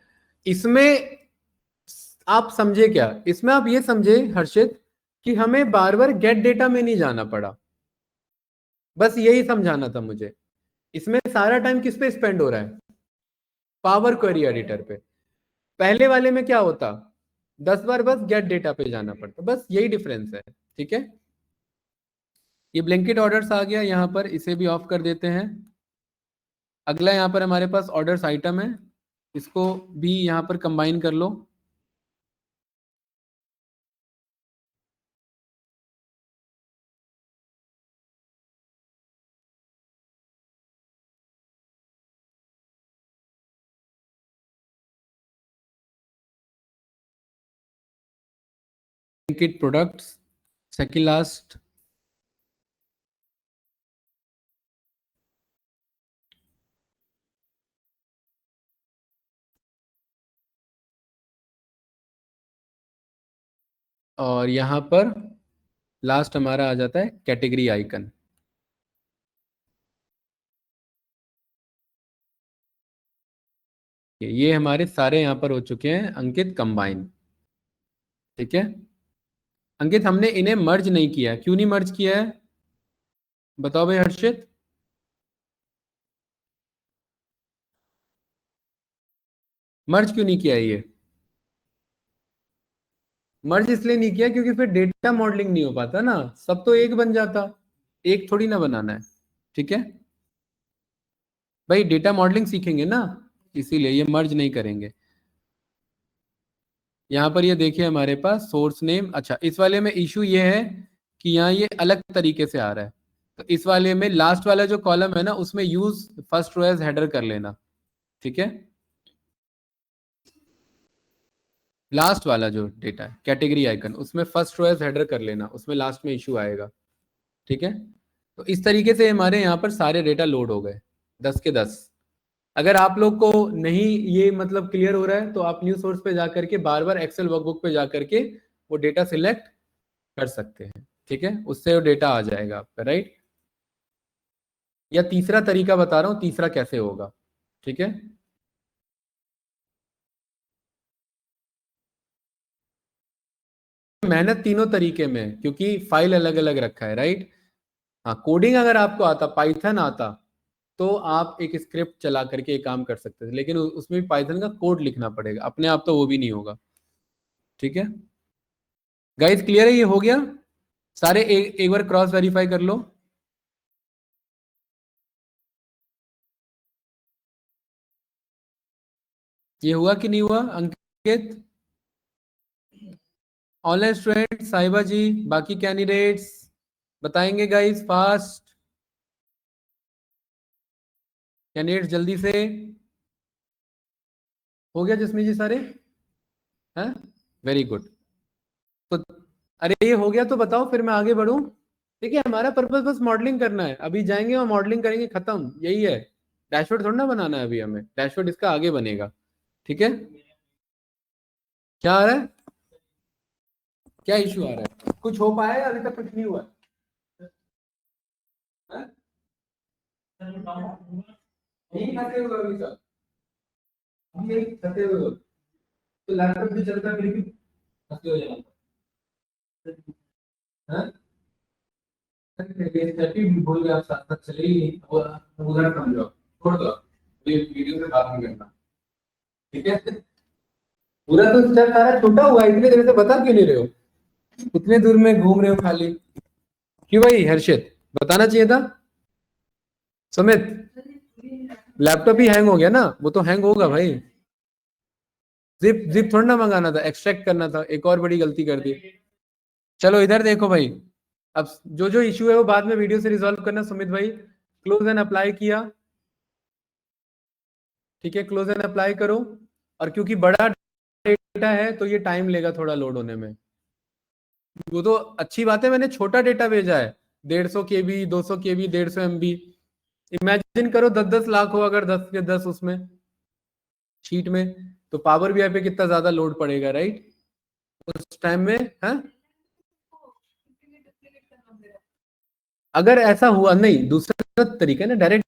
इसमें आप समझे क्या, इसमें आप ये समझे हर्षित कि हमें बार बार गेट डेटा में नहीं जाना पड़ा, बस यही समझाना था मुझे। इसमें सारा टाइम किस पे स्पेंड हो रहा है? पावर क्वेरी एडिटर पे। पहले वाले में क्या होता, 10 बार बस गेट डेटा पे जाना पड़ता, बस यही डिफरेंस है। ठीक है, ये ब्लैंकेट ऑर्डर्स आ गया यहाँ पर, इसे भी ऑफ कर देते हैं। अगला यहाँ पर हमारे पास ऑर्डर्स आइटम है, इसको भी यहाँ पर कंबाइन कर लो। Blinkit products, second last. और यहाँ पर लास्ट हमारा आ जाता है कैटेगरी आइकन। ये हमारे सारे यहाँ पर हो चुके हैं अंकित कंबाइन। ठीक है अंकित, हमने इन्हें मर्ज नहीं किया है। क्यों नहीं मर्ज किया है बताओ भाई हर्षित। मर्ज क्यों नहीं किया है ये? मर्ज इसलिए नहीं किया क्योंकि फिर डेटा मॉडलिंग नहीं हो पाता ना, सब तो एक बन जाता, एक थोड़ी ना बनाना है। ठीक है भाई, डेटा मॉडलिंग सीखेंगे ना, इसीलिए ये मर्ज नहीं करेंगे। यहाँ पर ये देखिए हमारे पास सोर्स नेम। अच्छा, इस वाले में इशू ये है कि यहाँ ये अलग तरीके से आ रहा है। तो इस वाले में लास्ट वाला जो कॉलम है ना, उसमें use first row as header कर लेना। ठीक है, लास्ट वाला जो डेटा है कैटेगरी आइकन, उसमें फर्स्ट रो एज हेडर कर लेना, उसमें लास्ट में इशू आएगा। ठीक है, तो इस तरीके से हमारे यहाँ पर सारे डेटा लोड हो गए 10 के 10। अगर आप लोग को नहीं ये मतलब क्लियर हो रहा है तो आप न्यू सोर्स पे जाकर के बार बार एक्सेल वर्कबुक पे जाकर के वो डेटा सिलेक्ट कर सकते हैं। ठीक है, उससे वो डेटा आ जाएगा आपका, राइट। या तीसरा तरीका बता रहा हूं, तीसरा कैसे होगा। ठीक है, मेहनत तीनों तरीके में है, क्योंकि फाइल अलग अलग रखा है, राइट। हाँ, कोडिंग अगर आपको आता, पाइथन आता, तो आप एक स्क्रिप्ट चला करके एक काम कर सकते थे, लेकिन उसमें भी पाइथन का कोड लिखना पड़ेगा, अपने आप तो वो भी नहीं होगा। ठीक है गाइस, क्लियर है, ये हो गया सारे। एक बार क्रॉस वेरीफाई कर लो। ये हुआ कि नहीं हुआ अंकित? ऑनलाइन स्टूडेंट, साहिबा जी, बाकी कैंडिडेट्स बताएंगे गाइस, फास्ट कैंडिडेट्स जल्दी से। हो गया जिसमें जी सारे? हैं, वेरी गुड। तो अरे ये हो गया तो बताओ, फिर मैं आगे बढ़ूं। ठीक है, हमारा पर्पस बस मॉडलिंग करना है, अभी जाएंगे और मॉडलिंग करेंगे, खत्म, यही है। डैशबोर्ड थोड़ा ना बनाना है अभी हमें, डैशबोर्ड इसका आगे बनेगा। ठीक है, क्या आ रहा है, क्या इशू आ रहा है? कुछ हो पाया या अभी तक कुछ नहीं हुआ है? यही फंसे हुए अभी तक, अभी यही फंसे हुए हो। तो लैपटॉप भी चलता है फिर भी फंसे हो जाना। हाँ? भूल गए आप, साथ साथ चले ही नहीं, और उधर समझो, छोड़ दो, ये वीडियो से बात नहीं करना। ठीक है, पूरा तो स्टेप सारा छोटा हुआ है, इतने देर से बता क्यों नहीं रहे हो? इतने दूर में घूम रहे हो खाली, क्यों भाई हर्षित? बताना चाहिए था। सुमित, लैपटॉप ही हैंग हो गया ना, वो तो हैंग होगा भाई। जिप जिप थोड़ा ना मंगाना था, एक्सट्रैक्ट करना था, एक और बड़ी गलती कर दी। चलो इधर देखो भाई, अब जो जो इश्यू है वो बाद में वीडियो से रिजॉल्व करना। सुमित भाई, क्लोज एंड अप्लाई किया। ठीक है, क्लोज एंड अप्लाई करो। और क्योंकि बड़ा डेटा है तो ये टाइम लेगा थोड़ा लोड होने में। वो तो अच्छी बात है, मैंने छोटा डेटा भेजा है, 150 KB, 200 KB, 150 MB। इमेजिन करो 10-10 लाख हो अगर 10 के 10 उसमें शीट में, तो पावर बीआई पे कितना ज्यादा लोड पड़ेगा, राइट, उस टाइम में है। अगर ऐसा हुआ, नहीं दूसरा तरीका है ना, डायरेक्ट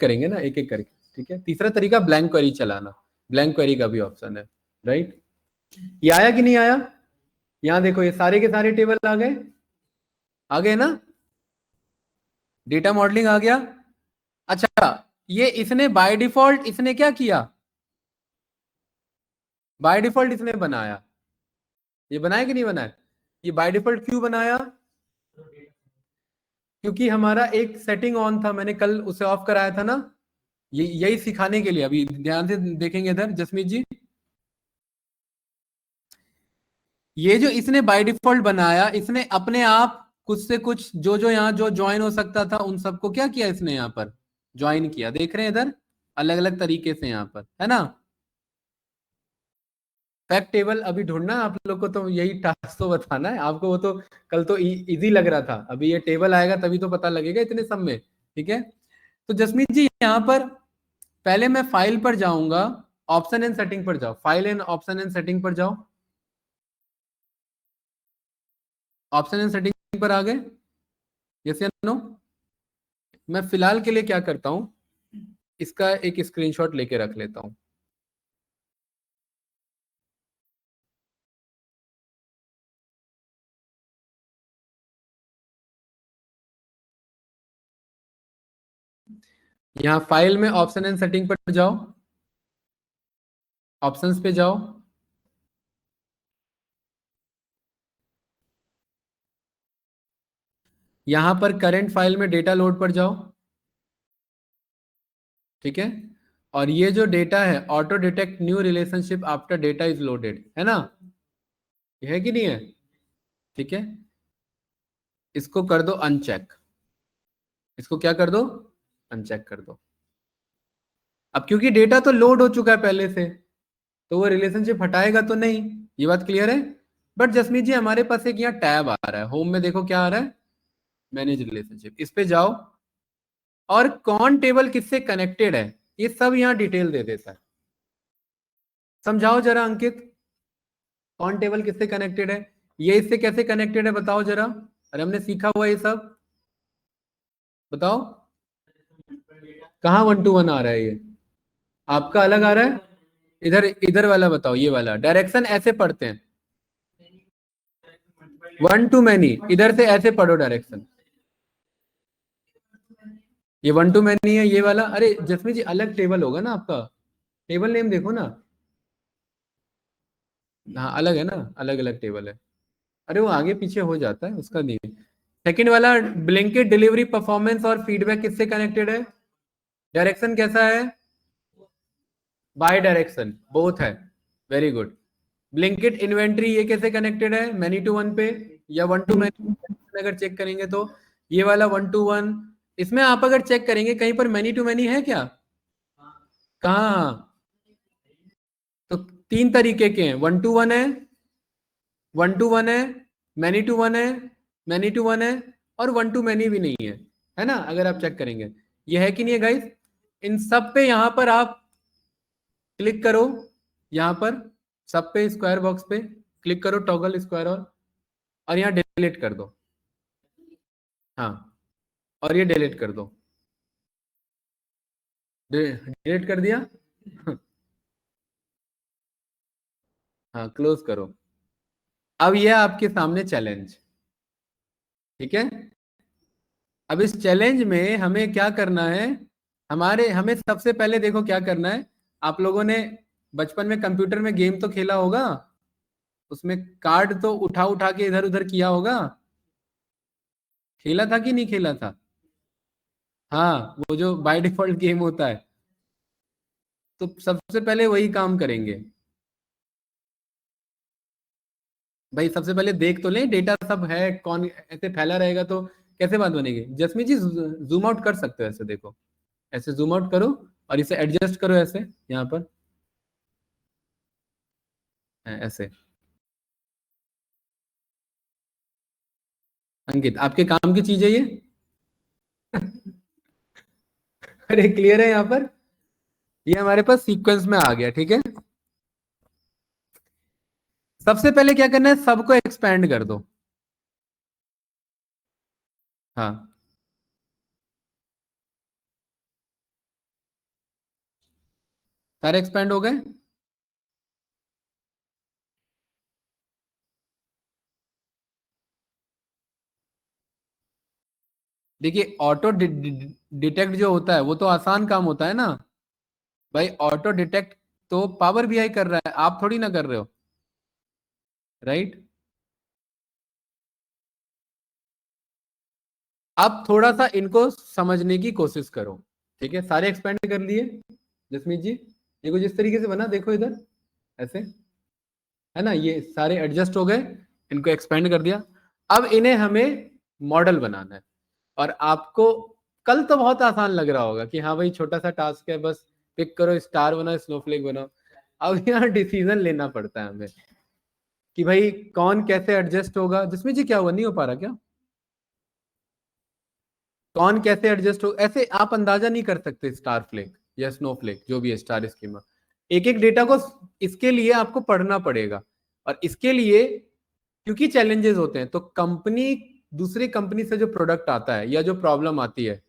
करेंगे ना एक एक करके। ठीक है, तीसरा तरीका ब्लैंक क्वेरी चलाना, ब्लैंक क्वेरी का भी ऑप्शन है, राइट। ये आया कि नहीं आया? यहां देखो, ये सारे के सारे टेबल आ गए ना, डेटा मॉडलिंग आ गया। अच्छा, ये इसने बाय डिफॉल्ट इसने क्या किया, बाय डिफॉल्ट इसने बनाया, ये बनाया कि नहीं बनाया? ये बाय डिफॉल्ट क्यों बनाया? क्योंकि हमारा एक सेटिंग ऑन था, मैंने कल उसे ऑफ कराया था ना, ये यही सिखाने के लिए। अभी ध्यान से देखेंगे इधर जसमीत जी, ये जो इसने बाय डिफॉल्ट बनाया, इसने अपने आप कुछ से कुछ जो जो यहाँ जो ज्वाइन हो सकता था उन सबको क्या किया इसने यहाँ पर ज्वाइन किया, देख रहे हैं इधर, अलग अलग तरीके से यहाँ पर, है ना। फैक्ट टेबल अभी ढूंढना है आप लोग को, तो यही टास्क तो बताना है आपको। वो तो कल तो इजी लग रहा था, अभी ये टेबल आएगा तभी तो पता लगेगा इतने सब में। ठीक है, तो जसमीत जी यहाँ पर पहले मैं फाइल पर जाऊंगा, ऑप्शन एंड सेटिंग पर जाओ, file and option and setting पर जाओ। ऑप्शन एंड सेटिंग पर आ गए, यस या नो? मैं फिलहाल के लिए क्या करता हूं, इसका एक स्क्रीनशॉट लेके रख लेता हूं। यहां फाइल में ऑप्शन एंड सेटिंग पर जाओ, ऑप्शंस पे जाओ, यहां पर करंट फाइल में डेटा लोड पर जाओ। ठीक है, और ये जो डेटा है, auto detect new relationship after data is loaded, है ना? ये है कि नहीं है? ठीक है, इसको कर दो अनचेक, इसको क्या कर दो, अनचेक कर दो। अब क्योंकि डेटा तो लोड हो चुका है पहले से, तो वो रिलेशनशिप हटाएगा तो नहीं, ये बात क्लियर है। बट जसमीत जी हमारे पास एक यहाँ टैब आ रहा है, होम में देखो क्या आ रहा है, मैनेज रिलेशनशिप, इस पे जाओ और कौन टेबल किससे कनेक्टेड है ये सब यहाँ डिटेल दे देता है। समझाओ जरा अंकित, कौन टेबल किससे कनेक्टेड है, ये इससे कैसे कनेक्टेड है बताओ जरा। अरे हमने सीखा हुआ ये सब, बताओ। कहाँ 1 to 1 आ रहा है ये, आपका अलग आ रहा है। इधर इधर वाला बताओ, ये वाला डायरेक्शन ऐसे पढ़ते हैं, 1 to many, इधर से ऐसे पढ़ो डायरेक्शन, ये 1 to many है ये वाला। अरे जसमीत जी अलग टेबल होगा ना आपका, टेबल नेम देखो ना। हाँ अलग है ना, अलग अलग टेबल है। अरे वो आगे पीछे हो जाता है, उसका नहीं है। सेकंड वाला ब्लिंकिट डिलीवरी परफॉर्मेंस और फीडबैक किससे कनेक्टेड है, डायरेक्शन कैसा है, बाय डायरेक्शन, बोथ है, वेरी गुड। ब्लिंकिट इन्वेंट्री ये कैसे कनेक्टेड है, मैनी टू वन पे या 1 to many, अगर चेक करेंगे तो ये वाला 1 to 1। इसमें आप अगर चेक करेंगे कहीं पर मैनी टू मैनी है क्या, कहाँ? तो 3 तरीके के हैं, 1 to 1 है, 1 to 1 है, मैनी टू वन है, मैनी टू वन है, और 1 to many भी नहीं है ना? अगर आप चेक करेंगे ये है कि नहीं है गाइस, इन सब पे यहां पर आप क्लिक करो, यहां पर सब पे स्क्वायर बॉक्स पे क्लिक करो, टॉगल स्क्वायर, और यहाँ डिलीट कर दो। हाँ, और ये डिलीट कर दो, डिलीट कर दिया। हाँ क्लोज करो। अब ये आपके सामने चैलेंज, ठीक है। अब इस चैलेंज में हमें क्या करना है, हमें सबसे पहले देखो क्या करना है। आप लोगों ने बचपन में कंप्यूटर में गेम तो खेला होगा, उसमें कार्ड तो उठा उठा के इधर उधर किया होगा, खेला था कि नहीं खेला था? हाँ, वो जो बाय डिफॉल्ट गेम होता है, तो सबसे पहले वही काम करेंगे भाई। सबसे पहले देख तो लें डेटा सब है, कौन ऐसे फैला रहेगा तो कैसे बात बनेगी। जसमीत जी जूम आउट कर सकते हो, ऐसे देखो, ऐसे जूम आउट करो और इसे एडजस्ट करो ऐसे, यहाँ पर ऐसे। अंकित आपके काम की चीज है ये। अरे क्लियर है यहाँ पर, ये हमारे पास सीक्वेंस में आ गया, ठीक है। सबसे पहले क्या करना है, सबको एक्सपैंड कर दो। हाँ, सारे एक्सपैंड हो गए। देखिए ऑटो डिटेक्ट जो होता है वो तो आसान काम होता है ना भाई, ऑटो डिटेक्ट तो पावर बीआई कर रहा है, आप थोड़ी ना कर रहे हो, राइट। आप थोड़ा सा इनको समझने की कोशिश करो, ठीक है। सारे एक्सपेंड कर लिए जसमीत जी, ये कुछ इस तरीके से बना, देखो इधर ऐसे, है ना, ये सारे एडजस्ट हो गए, इनको एक्सपेंड कर दिया। अब इन्हें हमें मॉडल बनाना है, और आपको कल तो बहुत आसान लग रहा होगा कि हाँ भाई छोटा सा टास्क है, बस पिक करो, स्टार बनाओ, स्नोफ्लेक बनाओ। अब यहाँ डिसीजन लेना पड़ता है हमें कि भाई कौन कैसे एडजस्ट होगा। जिसमें जी क्या हुआ, नहीं हो पा रहा क्या? कौन कैसे एडजस्ट हो, ऐसे आप अंदाजा नहीं कर सकते स्टार फ्लेक या स्नो फ्लेक जो भी है स्टार स्कीमा। एक एक डेटा को इसके लिए आपको पढ़ना पड़ेगा, और इसके लिए क्योंकि चैलेंजेस होते हैं, तो कंपनी दूसरी कंपनी से जो प्रोडक्ट आता है या जो प्रॉब्लम आती है,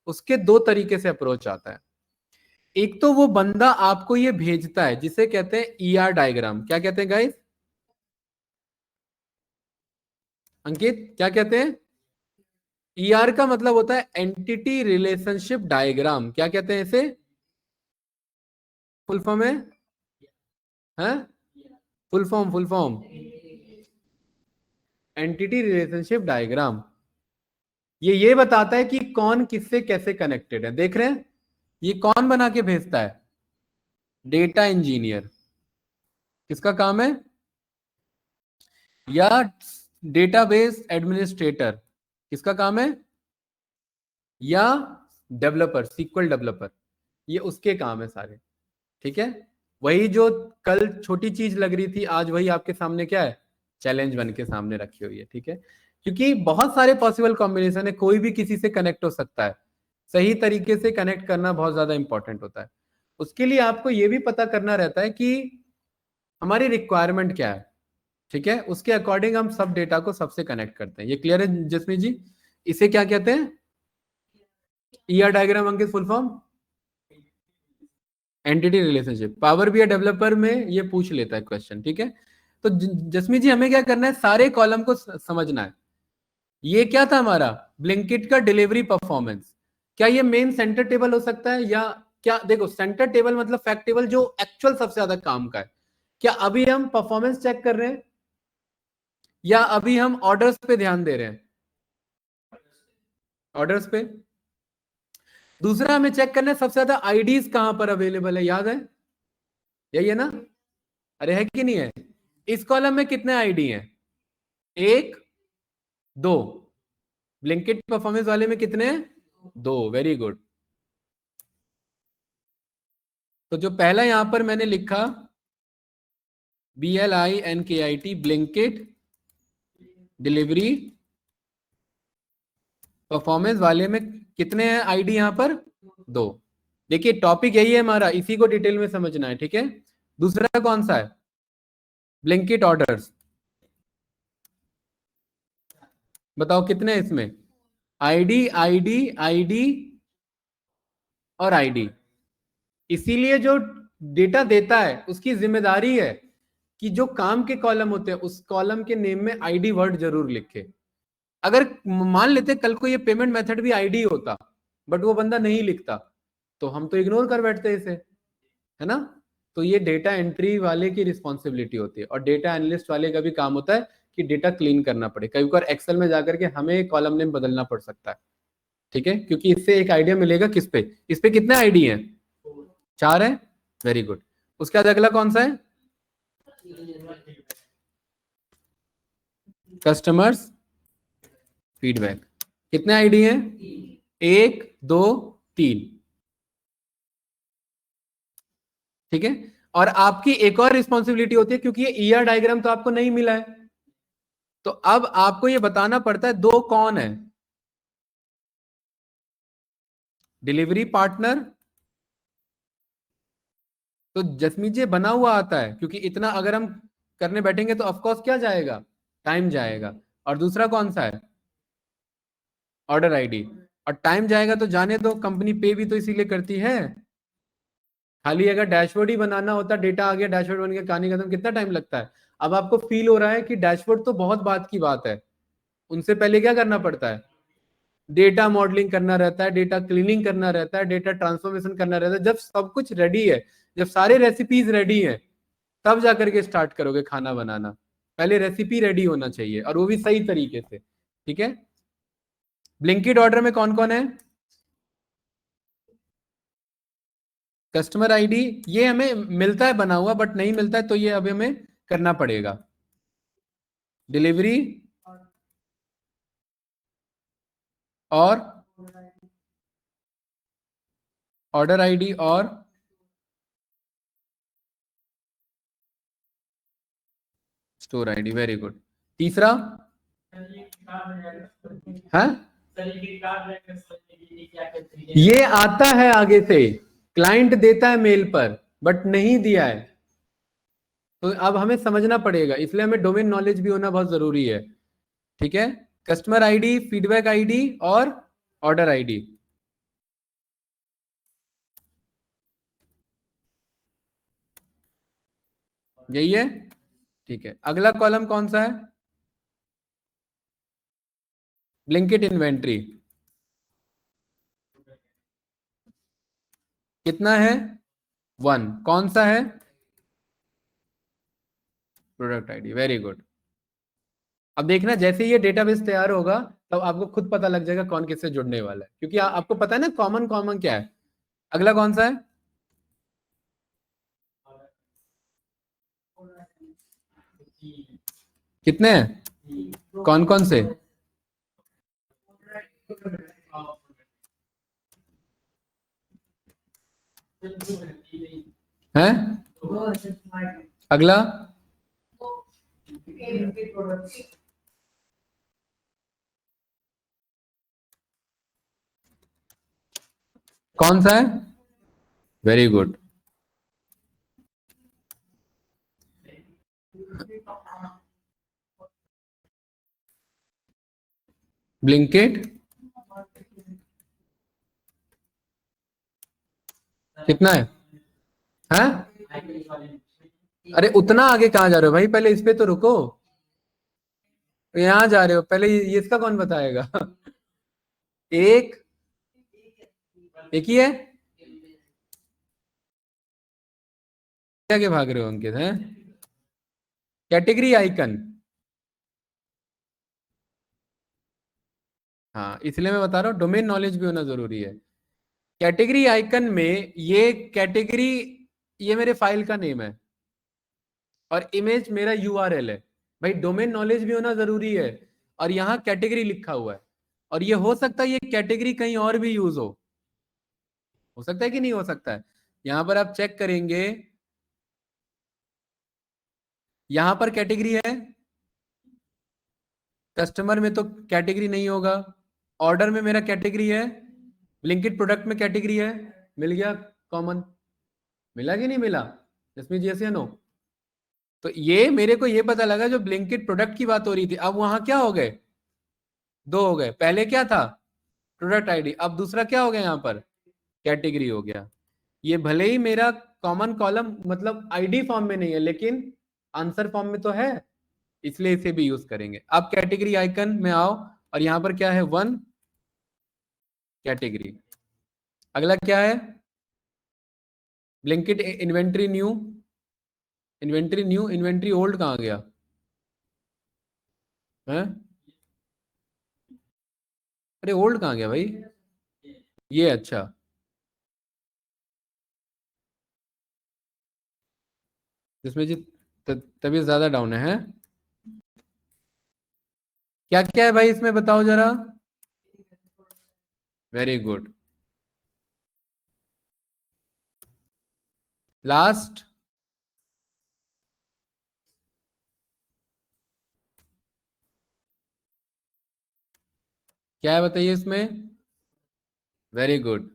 उसके दो तरीके से अप्रोच आता है। एक तो वो बंदा आपको ये भेजता है जिसे कहते हैं ईआर डायग्राम। क्या कहते हैं गाइस? अंकित क्या कहते हैं? ईआर का मतलब होता है एंटिटी रिलेशनशिप डायग्राम। क्या कहते हैं इसे? फुल फॉर्म है full form entity relationship diagram. ये बताता है कि कौन किससे कैसे कनेक्टेड है। देख रहे हैं, ये कौन बना के भेजता है? Data engineer. किसका काम है? या डेटाबेस एडमिनिस्ट्रेटर। किसका काम है? या डेवलपर, सीक्वल डेवलपर। ये उसके काम है सारे। ठीक है, वही जो कल छोटी चीज लग रही थी, आज वही आपके सामने क्या है, चैलेंज बन के सामने रखी हुई है। ठीक है, क्योंकि बहुत सारे पॉसिबल कॉम्बिनेशन है, कोई भी किसी से कनेक्ट हो सकता है। सही तरीके से कनेक्ट करना बहुत ज्यादा इंपॉर्टेंट होता है। उसके लिए आपको ये भी पता करना रहता है कि हमारी रिक्वायरमेंट क्या है। ठीक है, उसके अकॉर्डिंग हम सब डेटा को सबसे कनेक्ट करते हैं। ये क्लियर है जसमीत जी? इसे क्या कहते हैं? ER diagram. Ankit full form entity relationship. Power BI developer में ये पूछ लेता है क्वेश्चन। ठीक है, तो जसमीत जी हमें क्या करना है, सारे कॉलम को समझना है। ये क्या था हमारा? ब्लिंकिट का डिलीवरी परफॉर्मेंस। क्या ये मेन सेंटर टेबल हो सकता है? या क्या, देखो सेंटर टेबल मतलब फैक्ट टेबल जो एक्चुअल सबसे ज्यादा काम का है। क्या अभी हम परफॉर्मेंस चेक कर रहे हैं, या अभी हम ऑर्डर्स पे ध्यान दे रहे हैं? ऑर्डर्स पे। दूसरा हमें चेक करना है सबसे ज्यादा आईडीज कहां पर अवेलेबल है, याद है? यही है ना? अरे है कि नहीं है? इस कॉलम में कितने आईडी हैं? एक, दो। ब्लिंकिट परफॉर्मेंस वाले में कितने हैं? दो। Very good. तो जो पहला यहां पर मैंने लिखा BLINKIT, ब्लिंकिट डिलीवरी परफॉर्मेंस वाले में कितने हैं आईडी यहां पर? दो। देखिए टॉपिक यही है हमारा, इसी को डिटेल में समझना है। ठीक है, दूसरा कौन सा है? Blinkit orders. बताओ कितने हैं इसमें? आईडी आईडी आईडी और आईडी। इसीलिए जो डेटा देता है उसकी जिम्मेदारी है कि जो काम के कॉलम होते हैं उस कॉलम के नेम में आईडी वर्ड जरूर लिखे। अगर मान लेते कल को ये पेमेंट मेथड भी आईडी होता, बट वो बंदा नहीं लिखता, तो हम तो इग्नोर कर बैठते इसे, है ना? तो ये डेटा एंट्री वाले की रिस्पॉन्सिबिलिटी होती है, और डेटा एनालिस्ट वाले का भी काम होता है कि डेटा क्लीन करना पड़े। कई बार एक्सेल में जाकर के हमें कॉलम नेम बदलना पड़ सकता है। ठीक है, क्योंकि इससे एक आइडिया मिलेगा किस पे, इस पे कितने आईडी हैं? चार है। Very good. उसके बाद अगला कौन सा है? Customers feedback. कितने आईडी हैं? एक, दो, तीन। ठीक है, और आपकी एक और रिस्पॉन्सिबिलिटी होती है, क्योंकि ये ईआर डायग्राम तो आपको नहीं मिला है, तो अब आपको ये बताना पड़ता है दो कौन है। Delivery partner. तो जसमीत जी बना हुआ आता है, क्योंकि इतना अगर हम करने बैठेंगे तो ऑफकोर्स क्या जाएगा, टाइम जाएगा। और दूसरा कौन सा है? Order ID. और टाइम जाएगा तो जाने दो, कंपनी पे भी तो इसीलिए करती है। खाली अगर डैशबोर्ड ही बनाना होता, डेटा आ गया डैशबोर्ड बन गया, कहानी खत्म, कितना टाइम लगता है? अब आपको फील हो रहा है कि डैशबोर्ड तो बहुत बात की बात है, उनसे पहले क्या करना पड़ता है? डेटा मॉडलिंग करना रहता है, डेटा क्लीनिंग करना रहता है, डेटा ट्रांसफॉर्मेशन करना रहता है। जब सब कुछ रेडी है, जब सारे रेसिपीज रेडी है, तब जाकर के स्टार्ट करोगे खाना बनाना। पहले रेसिपी रेडी होना चाहिए, और वो भी सही तरीके से। ठीक है, ब्लिंकिट ऑर्डर में कौन कौन है? कस्टमर आईडी ये हमें मिलता है बना हुआ, बट नहीं मिलता है तो ये अभी हमें करना पड़ेगा। डिलीवरी और ऑर्डर आईडी और स्टोर आईडी, वेरी गुड। तीसरा है, ये आता है आगे से, क्लाइंट देता है मेल पर बट नहीं दिया है, तो अब हमें समझना पड़ेगा, इसलिए हमें डोमेन नॉलेज भी होना बहुत जरूरी है। ठीक है, कस्टमर आईडी, फीडबैक आईडी और ऑर्डर आईडी। यही है, ठीक है। अगला कॉलम कौन सा है? ब्लिंकिट इन्वेंट्री कितना है? 1। कौन सा है? Product ID, very good. अब देखना जैसे ये डेटाबेस तैयार होगा तब आपको खुद पता लग जाएगा कौन किससे जुड़ने वाला है, क्योंकि आपको पता है ना कॉमन कॉमन क्या है। अगला कौन सा है? कितने हैं, कौन कौन से हैं? अगला कौन सा है? Very good. ब्लिंकिट कितना है? हैं? अरे उतना आगे कहाँ जा रहे हो भाई, पहले इस पे तो रुको। यहाँ जा रहे हो, पहले ये इसका कौन बताएगा? एक एक ही है, क्या के भाग रहे हो अंकित? हैं? कैटेगरी आइकन, हाँ इसलिए मैं बता रहा हूँ डोमेन नॉलेज भी होना जरूरी है। कैटेगरी आइकन में ये कैटेगरी, ये मेरे फाइल का नेम है और इमेज मेरा यूआरएल है। भाई डोमेन नॉलेज भी होना जरूरी है, और यहाँ कैटेगरी लिखा हुआ है, और ये हो सकता है ये कैटेगरी कहीं और भी यूज हो सकता है कि नहीं हो सकता है। यहां पर आप चेक करेंगे, यहां पर कैटेगरी है, कस्टमर में तो कैटेगरी नहीं होगा, ऑर्डर में मेरा कैटेगरी है, ब्लिंकिट प्रोडक्ट में कैटेगरी है, मिल गया कॉमन। मिला कि नहीं मिला? इसमें जी या नो? तो ये मेरे को ये पता लगा जो ब्लिंकिट प्रोडक्ट की बात हो रही थी, अब वहां क्या हो गए? 2 हो गए। पहले क्या था? प्रोडक्ट आईडी, अब दूसरा क्या हो गया यहाँ पर? कैटेगरी हो गया। ये भले ही मेरा कॉमन कॉलम मतलब आईडी फॉर्म में नहीं है, लेकिन आंसर फॉर्म में तो है, इसलिए इसे भी यूज करेंगे। अब कैटेगरी आइकन में आओ, और यहां पर क्या है? 1 कैटेगरी। अगला क्या है? Blinkit inventory new, inventory new, inventory old कहां गया है? अरे ओल्ड कहां गया भाई? ये अच्छा, जिसमें जी तबीयत ज्यादा डाउन है? क्या क्या है भाई इसमें बताओ जरा। Very good. लास्ट क्या है बताइए इसमें? Very good.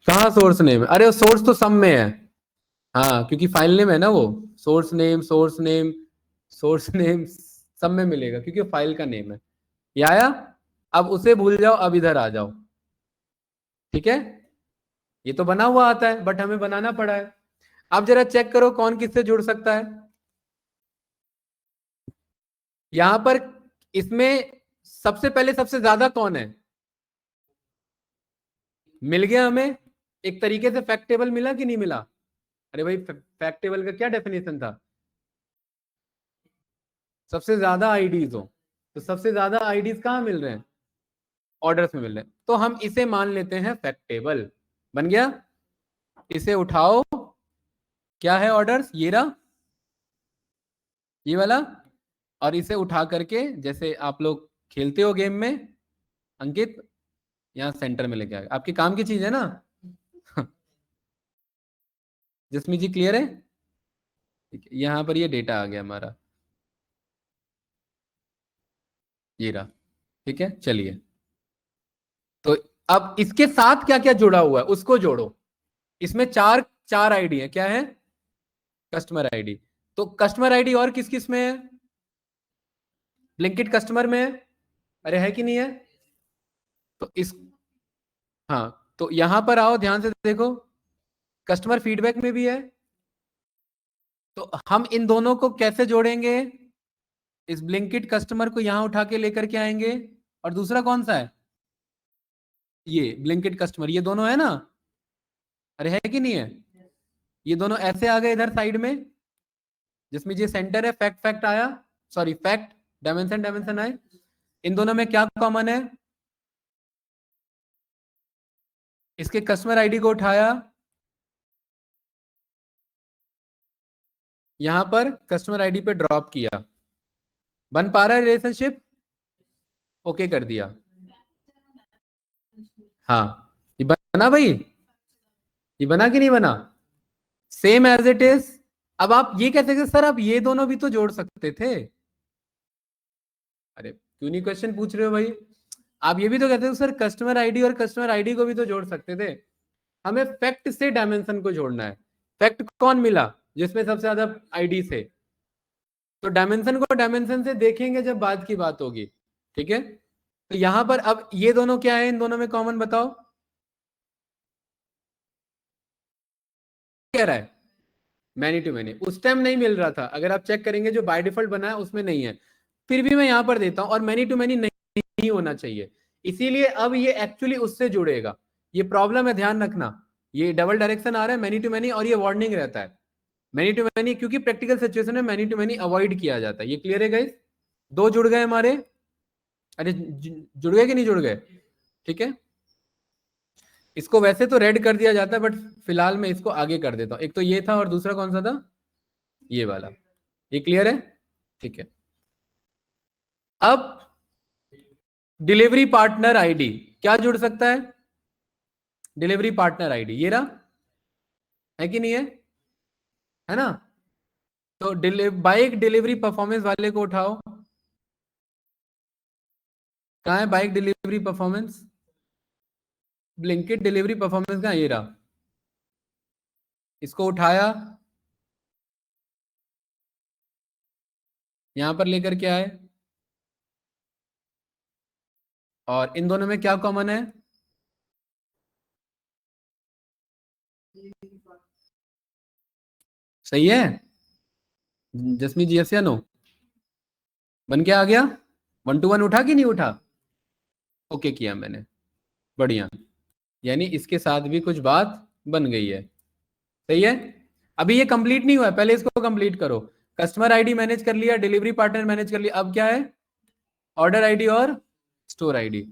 कहाँ सोर्स नेम? अरे सोर्स तो सब में है, हाँ क्योंकि फाइल नेम है ना वो। Source name, source name, source name सब में मिलेगा, क्योंकि वो फाइल का नेम है। ये आया? अब उसे भूल जाओ, अब इधर आ जाओ। ठीक है, ये तो बना हुआ आता है बट हमें बनाना पड़ा है। अब जरा चेक करो कौन किससे जुड़ सकता है। यहां पर इसमें सबसे पहले सबसे ज्यादा कौन है? मिल गया हमें, एक तरीके से फैक्ट टेबल मिला कि नहीं मिला? अरे भाई फैक्ट टेबल का क्या डेफिनेशन था? सबसे ज्यादा आईडीज हो, तो सबसे ज्यादा आईडीज कहाँ मिल रहे हैं? ऑर्डर्स में मिल रहे हैं, तो हम इसे मान लेते हैं फैक्ट टेबल। बन गया। इसे उठाओ, क्या है? ऑर्डर्स, ये रहा, ये वाला। और इसे उठा करके जैसे आप लोग खेलते हो गेम में, अंकित यहाँ सेंटर में लेके आएगा, आपके काम की चीज है ना। जसमीत जी क्लियर है? ठीक है, यहाँ पर ये डेटा आ गया हमारा, ये रहा। ठीक है, चलिए। तो अब इसके साथ क्या क्या जुड़ा हुआ है उसको जोड़ो। इसमें चार चार आईडी है, क्या है? Customer ID. तो कस्टमर आईडी और किस किस में है? ब्लिंकिट कस्टमर में है। अरे है कि नहीं है? तो इस, हाँ, तो यहां पर आओ, ध्यान से देखो, कस्टमर फीडबैक में भी है। तो हम इन दोनों को कैसे जोड़ेंगे? इस ब्लिंकिट कस्टमर को यहां उठा के लेकर के आएंगे, और दूसरा कौन सा है? ये ब्लिंकिट कस्टमर, ये दोनों है ना? अरे है कि नहीं है? ये दोनों ऐसे आ गए इधर साइड में, जिसमें ये सेंटर है, फैक्ट फैक्ट आया, सॉरी फैक्ट, डायमेंशन डायमेंशन आए। इन दोनों में क्या कॉमन है? इसके कस्टमर आईडी को उठाया, यहां पर कस्टमर आईडी पे ड्रॉप किया, बन पा रहा है रिलेशनशिप? ओके कर दिया। हाँ, ये बना भाई, ये बना कि नहीं बना? Same as it is. अब आप ये कह सकते सर आप ये दोनों भी तो जोड़ सकते थे। अरे क्यों नहीं क्वेश्चन पूछ रहे हो भाई? आप ये भी तो कहते हो सर कस्टमर आईडी और कस्टमर आईडी को भी तो जोड़ सकते थे। हमें फैक्ट से डायमेंशन को जोड़ना है। फैक्ट कौन मिला? जिसमें सबसे ज्यादा आईडी थे। तो डायमेंशन को डायमेंशन से देखेंगे जब बाद की बात होगी। ठीक है, तो यहां पर अब ये दोनों क्या है, इन दोनों में कॉमन बताओ। कह रहा है मैनी टू मैनी, उस टाइम नहीं मिल रहा था, अगर आप चेक करेंगे जो बाय डिफॉल्ट बना है उसमें नहीं है, फिर भी मैं यहां पर देता हूं, और मैनी टू मैनी नहीं होना चाहिए, इसीलिए अब ये एक्चुअली उससे जुड़ेगा। ये प्रॉब्लम है, ध्यान रखना, ये डबल डायरेक्शन आ रहा है मैनी टू मैनी, और ये वार्निंग रहता है मैनी टू मैनी, क्योंकि प्रैक्टिकल सिचुएशन में मैनी टू मैनी अवॉइड किया जाता है। ये क्लियर है गाइस? दो जुड़ गए हमारे। अरे जुड़ गए कि नहीं जुड़ गए? ठीक है, इसको वैसे तो रेड कर दिया जाता है, बट फिलहाल मैं इसको आगे कर देता हूं। एक तो ये था, और दूसरा कौन सा था? ये वाला। ये क्लियर है? ठीक है। अब डिलीवरी पार्टनर आईडी क्या जुड़ सकता है? डिलीवरी पार्टनर आईडी ये रहा, है कि नहीं है? है ना? तो बाइक डिलीवरी परफॉर्मेंस वाले को उठाओ, कहाँ है bike delivery performance? Blinkit delivery performance का ये रहा, इसको उठाया, यहां पर लेकर के आए, और इन दोनों में क्या कॉमन है? सही है जसमीत जी? यस या नो? बन के आ गया? 1 to 1 उठा कि नहीं उठा? ओके किया मैंने, बढ़िया। यानी इसके साथ भी कुछ बात बन गई है। सही है। अभी ये कंप्लीट नहीं हुआ है, पहले इसको कंप्लीट करो। कस्टमर आईडी मैनेज कर लिया, डिलीवरी पार्टनर मैनेज कर लिया, अब क्या है? ऑर्डर आईडी और store ID.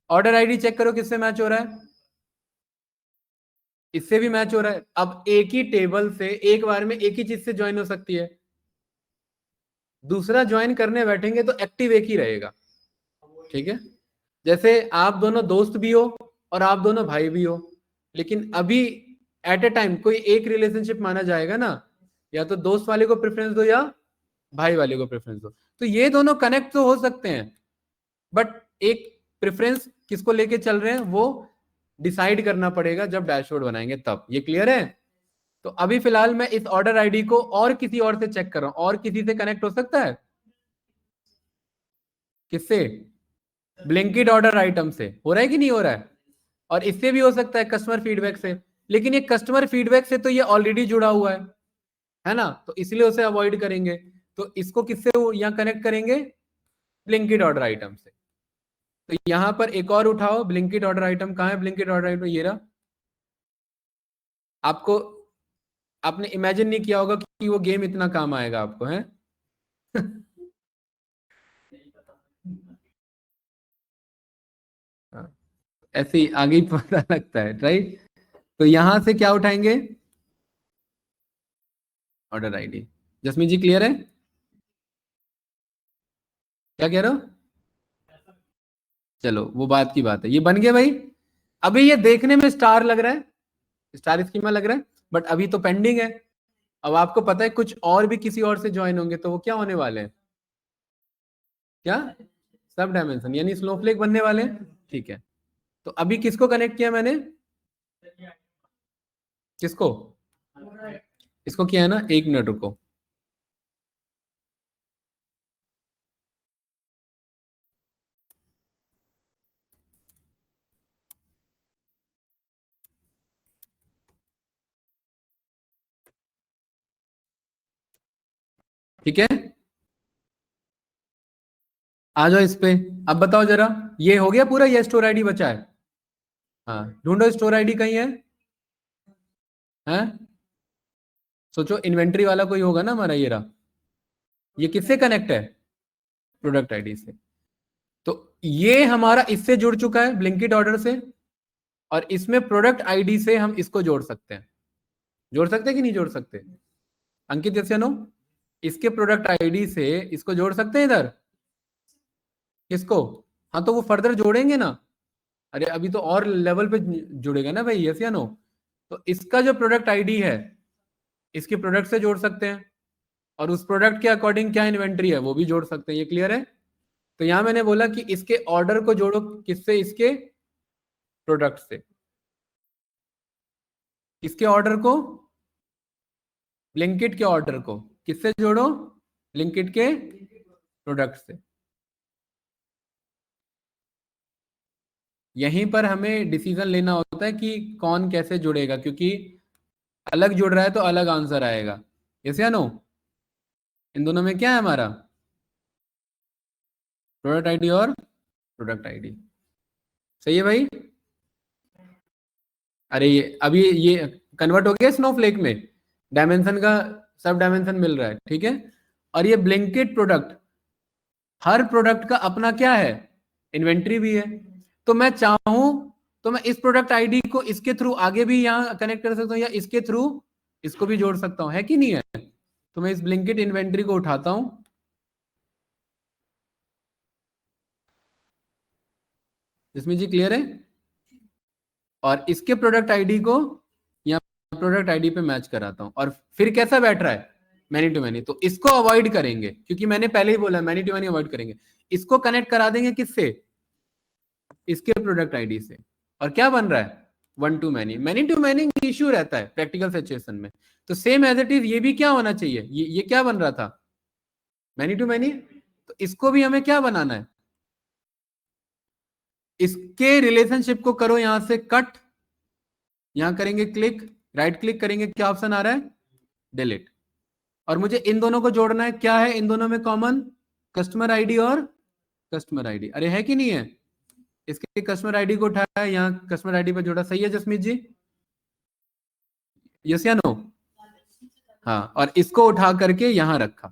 Order ID check करो किससे मैच हो रहा है? इससे भी मैच हो रहा है। अब एक ही टेबल से एक बार में एक ही चीज से ज्वाइन हो सकती है, दूसरा ज्वाइन करने बैठेंगे तो एक्टिव एक ही रहेगा। ठीक है, जैसे आप दोनों दोस्त भी हो और आप दोनों भाई भी हो, लेकिन अभी एट ए टाइम कोई एक रिलेशनशिप माना जाएगा ना, या तो दोस्त वाले को प्रेफरेंस दो या भाई वाले को प्रेफरेंस दो। तो ये दोनों कनेक्ट तो हो सकते हैं, बट एक प्रेफरेंस किसको लेके चल रहे हैं वो डिसाइड करना पड़ेगा जब डैशबोर्ड बनाएंगे तब। ये क्लियर है? तो अभी फिलहाल मैं इस ऑर्डर आईडी को और किसी और से चेक कर रहा हूं, और किसी से कनेक्ट हो सकता है? किससे? ब्लिंकिट ऑर्डर आइटम से हो रहा है कि नहीं हो रहा है? और इससे भी हो सकता है कस्टमर फीडबैक से, लेकिन ये कस्टमर फीडबैक से तो ये ऑलरेडी जुड़ा हुआ है ना, तो इसलिए उसे अवॉइड करेंगे। तो इसको किससे यहाँ कनेक्ट करेंगे? ब्लिंकिट ऑर्डर आइटम से। तो यहां पर एक और उठाओ, ब्लिंकिट ऑर्डर आइटम कहाँ है? ब्लिंकिट ऑर्डर आइटम ये रहा। आपको, आपने इमेजिन नहीं किया होगा कि वो गेम इतना काम आएगा आपको, है? ऐसे ही आगे ही पता लगता है, राइट? तो यहां से क्या उठाएंगे? Order ID. Jasmeet ji clear है? क्या कह रहे हो? चलो वो बात की बात है, ये बन गया भाई। अभी ये देखने में स्टार लग रहा है, स्टार स्कीमा लग रहा है, बट अभी तो पेंडिंग है। अब आपको पता है कुछ और भी किसी और से ज्वाइन होंगे तो वो क्या होने वाले हैं, क्या सब डायमेंशन यानी स्नोफ्लेक बनने वाले हैं। ठीक है, तो अभी किसको कनेक्ट किया मैंने, किसको, इसको किया है ना, 1 मिनट रुको। ठीक है, आ जाओ इस पे। अब बताओ जरा, ये हो गया पूरा, ये स्टोर आईडी बचा है। हाँ ढूंढो, स्टोर आईडी कहीं है, हैं? सोचो इन्वेंट्री वाला कोई होगा ना हमारा, ये रहा। ये किससे कनेक्ट है, प्रोडक्ट आईडी से। तो ये हमारा इससे जुड़ चुका है ब्लिंकिट ऑर्डर से, और इसमें प्रोडक्ट आईडी से हम इसको जोड़ सकते हैं। जोड़ सकते हैं कि नहीं जोड़ सकते, अंकित यस या नो? इसके प्रोडक्ट आईडी से इसको जोड़ सकते हैं इधर, किसको? हाँ तो वो फर्दर जोड़ेंगे ना, अरे अभी तो और लेवल पे जुड़ेगा ना भाई, यस या नो? तो इसका जो प्रोडक्ट आईडी है इसके प्रोडक्ट से जोड़ सकते हैं, और उस प्रोडक्ट के अकॉर्डिंग क्या इन्वेंट्री है वो भी जोड़ सकते हैं। ये क्लियर है? तो यहां मैंने बोला कि इसके ऑर्डर को जोड़ो किससे, इसके प्रोडक्ट से। इसके ऑर्डर को, ब्लिंकिट के ऑर्डर को किससे जोड़ो, ब्लिंकिट के प्रोडक्ट से। यहीं पर हमें डिसीजन लेना होता है कि कौन कैसे जुड़ेगा, क्योंकि अलग जुड़ रहा है तो अलग आंसर आएगा, यस या नो? इन दोनों में क्या है हमारा, प्रोडक्ट आईडी और प्रोडक्ट आईडी। सही है भाई? अरे ये अभी ये कन्वर्ट हो गया स्नोफ्लेक में, डायमेंशन का सब डायमेंशन मिल रहा है, ठीक है। और ये ब्लिंकिट प्रोडक्ट, हर प्रोडक्ट का अपना क्या है, इन्वेंट्री भी है। तो मैं चाहूं तो मैं इस प्रोडक्ट आईडी को इसके थ्रू आगे भी यहां कनेक्ट कर सकता हूं, या इसके थ्रू इसको भी जोड़ सकता हूं, है कि नहीं है? तो मैं इस ब्लिंकिट इन्वेंट्री को उठाता हूं, जिसमें जी क्लियर है, और इसके प्रोडक्ट आईडी को यहाँ प्रोडक्ट आईडी पे मैच कराता हूं, और फिर कैसा बैठ रहा है, मैनी टू मैनी। तो इसको अवॉइड करेंगे, क्योंकि मैंने पहले ही बोला मैनी टू मैनी अवॉइड करेंगे। इसको कनेक्ट करा देंगे किससे, इसके प्रोडक्ट आईडी से, और क्या बन रहा है, 1 to many। Many to many issue रहता है प्रैक्टिकल सिचुएशन में। तो सेम एज इट इज ये भी क्या होना चाहिए, ये क्या बन रहा था, मैनी टू मैनी। तो इसको भी हमें क्या बनाना है, इसके रिलेशनशिप को करो यहां से कट, यहां करेंगे क्लिक, राइट क्लिक करेंगे, क्या ऑप्शन आ रहा है, डिलीट। और मुझे इन दोनों को जोड़ना है, क्या है इन दोनों में कॉमन, कस्टमर आईडी और कस्टमर आईडी। अरे है कि नहीं है? इसके कस्टमर आईडी को उठाया, यहाँ कस्टमर आईडी पर जोड़ा। सही है जसमीत जी, यस या नो? हाँ, और इसको उठा करके यहां रखा।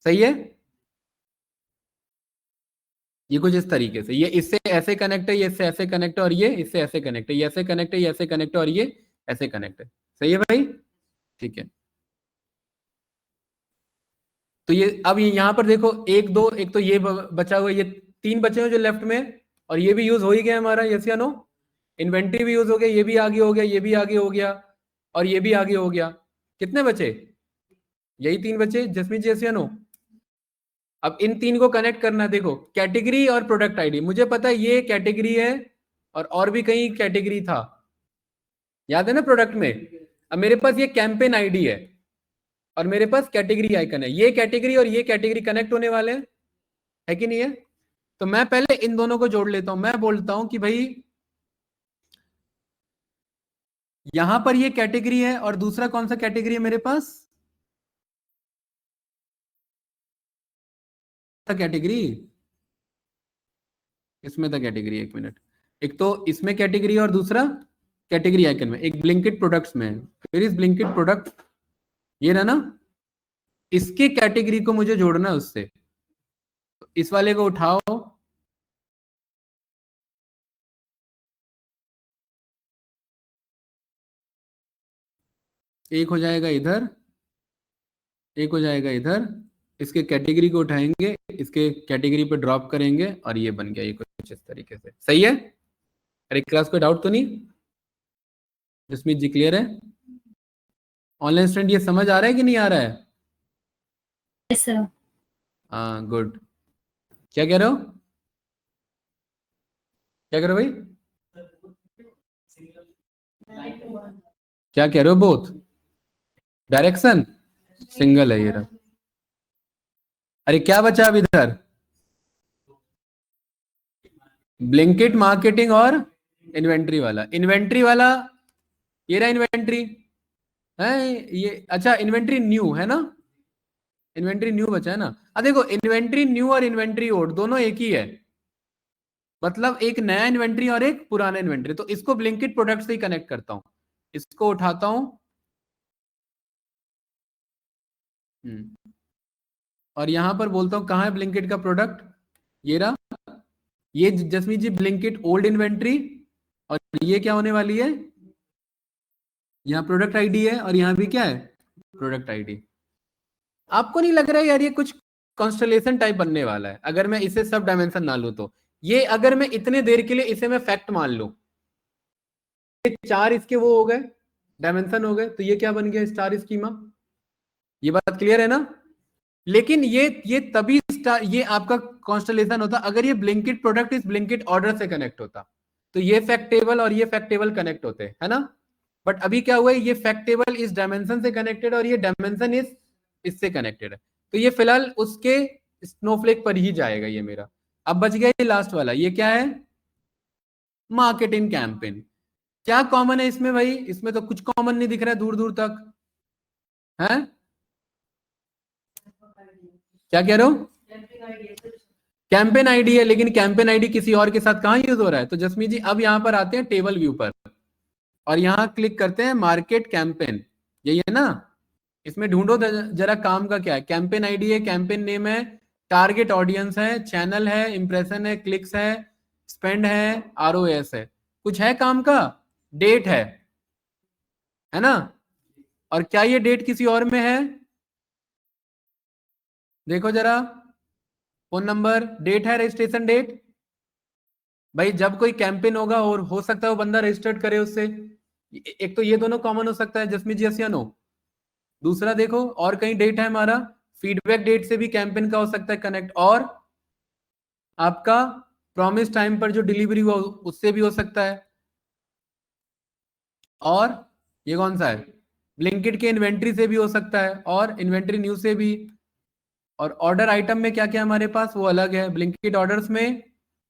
सही है? ये कुछ इस तरीके से, ये इससे ऐसे कनेक्ट है, ये इससे ऐसे कनेक्ट है, और ये इससे ऐसे कनेक्ट है, ये ऐसे कनेक्ट है, ये ऐसे कनेक्ट है, और ये ऐसे कनेक्ट है। सही है भाई? ठीक है। तो ये अब यहां पर देखो, एक दो, एक तो ये बचा हुआ, ये 3 बचे हुए जो लेफ्ट में, और ये भी यूज हो ही गया हमारा, यस या नो? इन्वेंट्री भी यूज हो गया, ये भी आगे हो गया, ये भी आगे हो गया, और ये भी आगे हो गया। कितने बचे, यही 3 बचे जसमीत जी, यस या नो? अब इन 3 को कनेक्ट करना है। देखो कैटेगरी और प्रोडक्ट आईडी, मुझे पता है ये कैटेगरी है, और भी कहीं कैटेगरी था, याद है ना प्रोडक्ट में। अब मेरे पास ये कैंपेन आईडी है, और मेरे पास कैटेगरी आइकन है, ये कैटेगरी और ये कैटेगरी कनेक्ट होने वाले हैं, है कि नहीं है? तो मैं पहले इन दोनों को जोड़ लेता हूं। मैं बोलता हूं कि भाई यहां पर ये कैटेगरी है, और दूसरा कौन सा कैटेगरी है मेरे पास, कैटेगरी, इसमें था कैटेगरी, 1 मिनट। एक तो इसमें कैटेगरी और दूसरा कैटेगरी आइकन में, एक ब्लिंकिट प्रोडक्ट्स में है। फिर इस ब्लिंकिट प्रोडक्ट, ये रहा ना, इसके कैटेगरी को मुझे जोड़ना है उससे। तो इस वाले को उठाओ, एक हो जाएगा इधर, एक हो जाएगा इधर, इसके कैटेगरी को उठाएंगे, इसके कैटेगरी पे ड्रॉप करेंगे, और ये बन गया, ये कुछ इस तरीके से। सही है? अरे क्लास कोई डाउट तो नहीं, जसमीत जी क्लियर है? ऑनलाइन स्टूडेंट, ये समझ आ रहा है कि नहीं आ रहा है? Yes sir. हाँ गुड। क्या कह रहे हो? क्या कह रहे हो भाई? क्या कह रहे हो? बोथ डायरेक्शन सिंगल है ये रहा। अरे क्या बचा अब इधर? ब्लिंकिट मार्केटिंग और इन्वेंट्री वाला। इन्वेंट्री वाला ये रहा इन्वेंट्री है ये। अच्छा इन्वेंट्री न्यू है ना? इन्वेंट्री न्यू बचा है ना? देखो इन्वेंट्री न्यू और इन्वेंट्री ओल्ड दोनों एक ही है, मतलब एक नया इन्वेंट्री और एक पुराना इन्वेंट्री। तो इसको ब्लिंकिट प्रोडक्ट से ही कनेक्ट करता हूं, इसको उठाता हूं। और यहां पर बोलता हूं कहां है ब्लिंकिट का प्रोडक्ट, ये रहा। ये जसमीत जी ब्लिंकिट ओल्ड इन्वेंट्री, और ये क्या होने वाली है, यहाँ प्रोडक्ट आईडी है और यहाँ भी क्या है, प्रोडक्ट आईडी। आपको नहीं लग रहा है यार ये कुछ कॉन्स्टलेशन टाइप बनने वाला है अगर मैं इसे सब डायमेंशन ना लूं तो? ये अगर मैं इतने देर के लिए इसे मैं फैक्ट मान लूं, ये चार इसके वो हो गए, डायमेंशन हो गए, तो ये क्या बन गया, स्टार स्कीमा। ये बात क्लियर है ना? लेकिन ये तभी स्टार, ये आपका कॉन्स्टलेशन होता अगर ये ब्लिंकिट प्रोडक्ट इस ब्लिंकिट ऑर्डर से कनेक्ट होता, तो ये फैक्ट टेबल और ये फैक्ट टेबल कनेक्ट होते, है ना? बट अभी क्या हुआ है, ये फैक्ट टेबल इस डायमेंशन से कनेक्टेड और ये डायमेंशन इस इससे कनेक्टेड है, तो ये फिलहाल उसके स्नोफ्लेक पर ही जाएगा ये मेरा। अब बच गया ये लास्ट वाला, ये क्या है, मार्केटिंग कैंपेन। क्या कॉमन है इसमें भाई? इसमें तो कुछ कॉमन नहीं दिख रहा है दूर दूर तक, है? क्या कह रहे हो? कैंपेन आईडी है, लेकिन कैंपेन आईडी किसी और के साथ कहां यूज हो रहा है? तो जसमीत जी अब यहां पर आते हैं टेबल व्यू पर और यहां क्लिक करते हैं मार्केट कैंपेन, यही है ना? इसमें ढूंढो जरा काम का क्या है। कैंपेन आईडी है, कैंपेन नेम है, टारगेट ऑडियंस है, चैनल है, इंप्रेशन है, क्लिक्स है, स्पेंड है, आरओएस है, कुछ है काम का, डेट है ना? और क्या ये डेट किसी और में है? देखो जरा, फोन नंबर, डेट है, रजिस्ट्रेशन डेट। भाई जब कोई कैंपेन होगा और हो सकता है वो बंदा रजिस्टर्ड करे उससे, एक तो ये दोनों कॉमन हो सकता है जसमीत जी, यस या नो? दूसरा देखो और कहीं डेट है हमारा, फीडबैक डेट से भी कैंपेन का हो सकता है कनेक्ट, और आपका प्रॉमिस टाइम पर जो डिलीवरी हुआ उससे भी हो सकता है, और ये कौन सा है, ब्लिंकिट के इन्वेंट्री से भी हो सकता है, और इन्वेंट्री न्यू से भी। और ऑर्डर आइटम में क्या क्या हमारे पास वो अलग है, ब्लिंकिट ऑर्डर्स में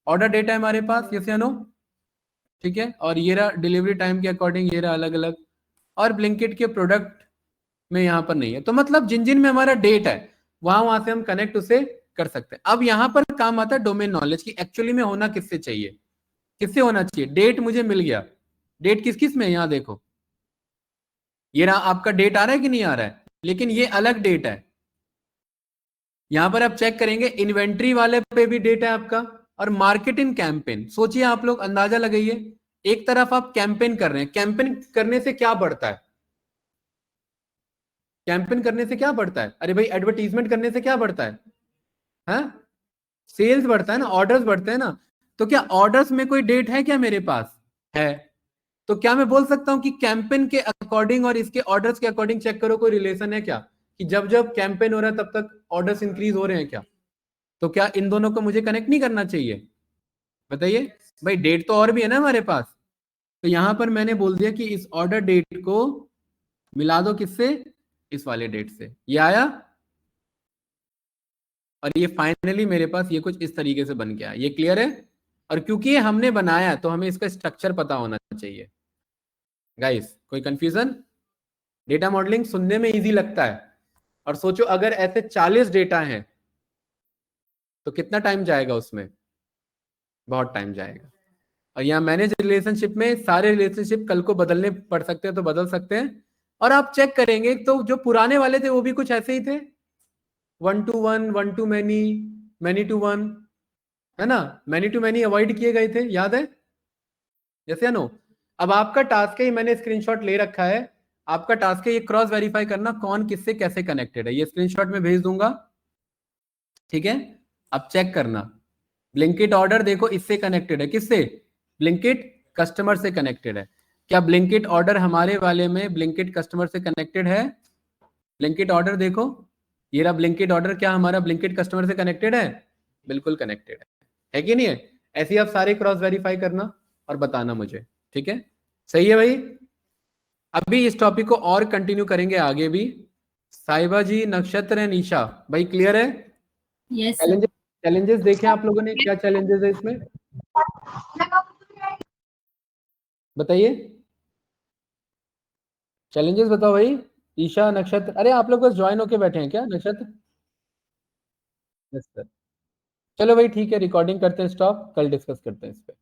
ऑर्डर डेटा है हमारे पास, यस या नो? ठीक है, और ये रहा डिलीवरी टाइम के अकॉर्डिंग, ये रहा अलग अलग। और ब्लिंकिट के प्रोडक्ट में यहाँ पर नहीं है, तो मतलब जिन जिन में हमारा डेट है वहां वहां से हम कनेक्ट उसे कर सकते हैं। अब यहाँ पर काम आता है डोमेन नॉलेज की, एक्चुअली में होना किससे चाहिए, किससे होना चाहिए? डेट मुझे मिल गया, डेट किस किस में है यहाँ देखो, ये रहा आपका डेट आ रहा है कि नहीं आ रहा है, लेकिन ये अलग डेट है। यहां पर आप चेक करेंगे इन्वेंट्री वाले पे भी डेट है आपका, और मार्केटिंग कैंपेन। सोचिए आप लोग, अंदाजा लगाइए, एक तरफ आप कैंपेन कर रहे हैं, कैंपेन करने से क्या बढ़ता है, कैंपेन करने से क्या बढ़ता है? अरे भाई एडवर्टीजमेंट करने से क्या बढ़ता है? हाँ, सेल्स बढ़ता है ना, ऑर्डर्स बढ़ते हैं ना। तो क्या ऑर्डर्स में कोई डेट है क्या मेरे पास? है। तो क्या मैं बोल सकता हूं कि कैंपेन के अकॉर्डिंग और इसके ऑर्डर्स के अकॉर्डिंग चेक करो कोई रिलेशन है क्या, कि जब जब कैंपेन हो रहा है तब तक ऑर्डर्स इंक्रीज हो रहे हैं क्या? तो क्या इन दोनों को मुझे कनेक्ट नहीं करना चाहिए? बताइए भाई, डेट तो और भी है ना हमारे पास। तो यहां पर मैंने बोल दिया कि इस ऑर्डर डेट को मिला दो किससे, इस वाले डेट से, ये आया। और ये फाइनली मेरे पास ये कुछ इस तरीके से बन गया, ये क्लियर है? और क्योंकि ये हमने बनाया तो हमें इसका स्ट्रक्चर पता होना चाहिए। गाइस कोई कंफ्यूजन? डेटा मॉडलिंग सुनने में इजी लगता है, और सोचो अगर ऐसे 40 डेटा हैं तो कितना टाइम जाएगा उसमें, बहुत टाइम जाएगा। और यहाँ मैनेज रिलेशनशिप में सारे रिलेशनशिप कल को बदलने पड़ सकते हैं, तो बदल सकते हैं। और आप चेक करेंगे तो जो पुराने वाले थे वो भी कुछ ऐसे ही थे, 1 to 1, 1 to many, many to 1, है ना? मैनी टू मैनी अवॉइड किए गए थे, याद है? जैसे या नो? अब आपका टास्क है, मैंने स्क्रीनशॉट ले रखा है, आपका टास्क है ये क्रॉस वेरीफाई करना कौन किससे कैसे कनेक्टेड है, ये स्क्रीनशॉट में भेज दूंगा, ठीक है? अब चेक करना, ब्लिंकिट ऑर्डर देखो इससे कनेक्टेड है, किससे? ब्लिंकिट कस्टमर से कनेक्टेड है। क्या ब्लिंकिट ऑर्डर हमारे वाले में ब्लिंकिट कस्टमर से कनेक्टेड है? ब्लिंकिट ऑर्डर देखो, ये रहा ब्लिंकिट ऑर्डर, क्या हमारा ब्लिंकिट कस्टमर से कनेक्टेड है? बिल्कुल कनेक्टेड है कि नहीं है? ऐसे ही आप सारे क्रॉस वेरीफाई करना और बताना मुझे, ठीक है? सही है भाई। अभी इस टॉपिक को और कंटिन्यू करेंगे आगे भी। साहिबा जी, नक्षत्र, निशा, भाई क्लियर है? Yes sir. चैलेंजेस, चैलेंजेस देखे आप लोगों ने, क्या चैलेंजेस है इसमें बताइए? चैलेंजेस बताओ भाई। ईशा, नक्षत्र, अरे आप लोग बस ज्वाइन होके बैठे हैं क्या? नक्षत्र, यस सर। चलो भाई ठीक है, रिकॉर्डिंग करते हैं स्टॉप, कल डिस्कस करते हैं इस पे।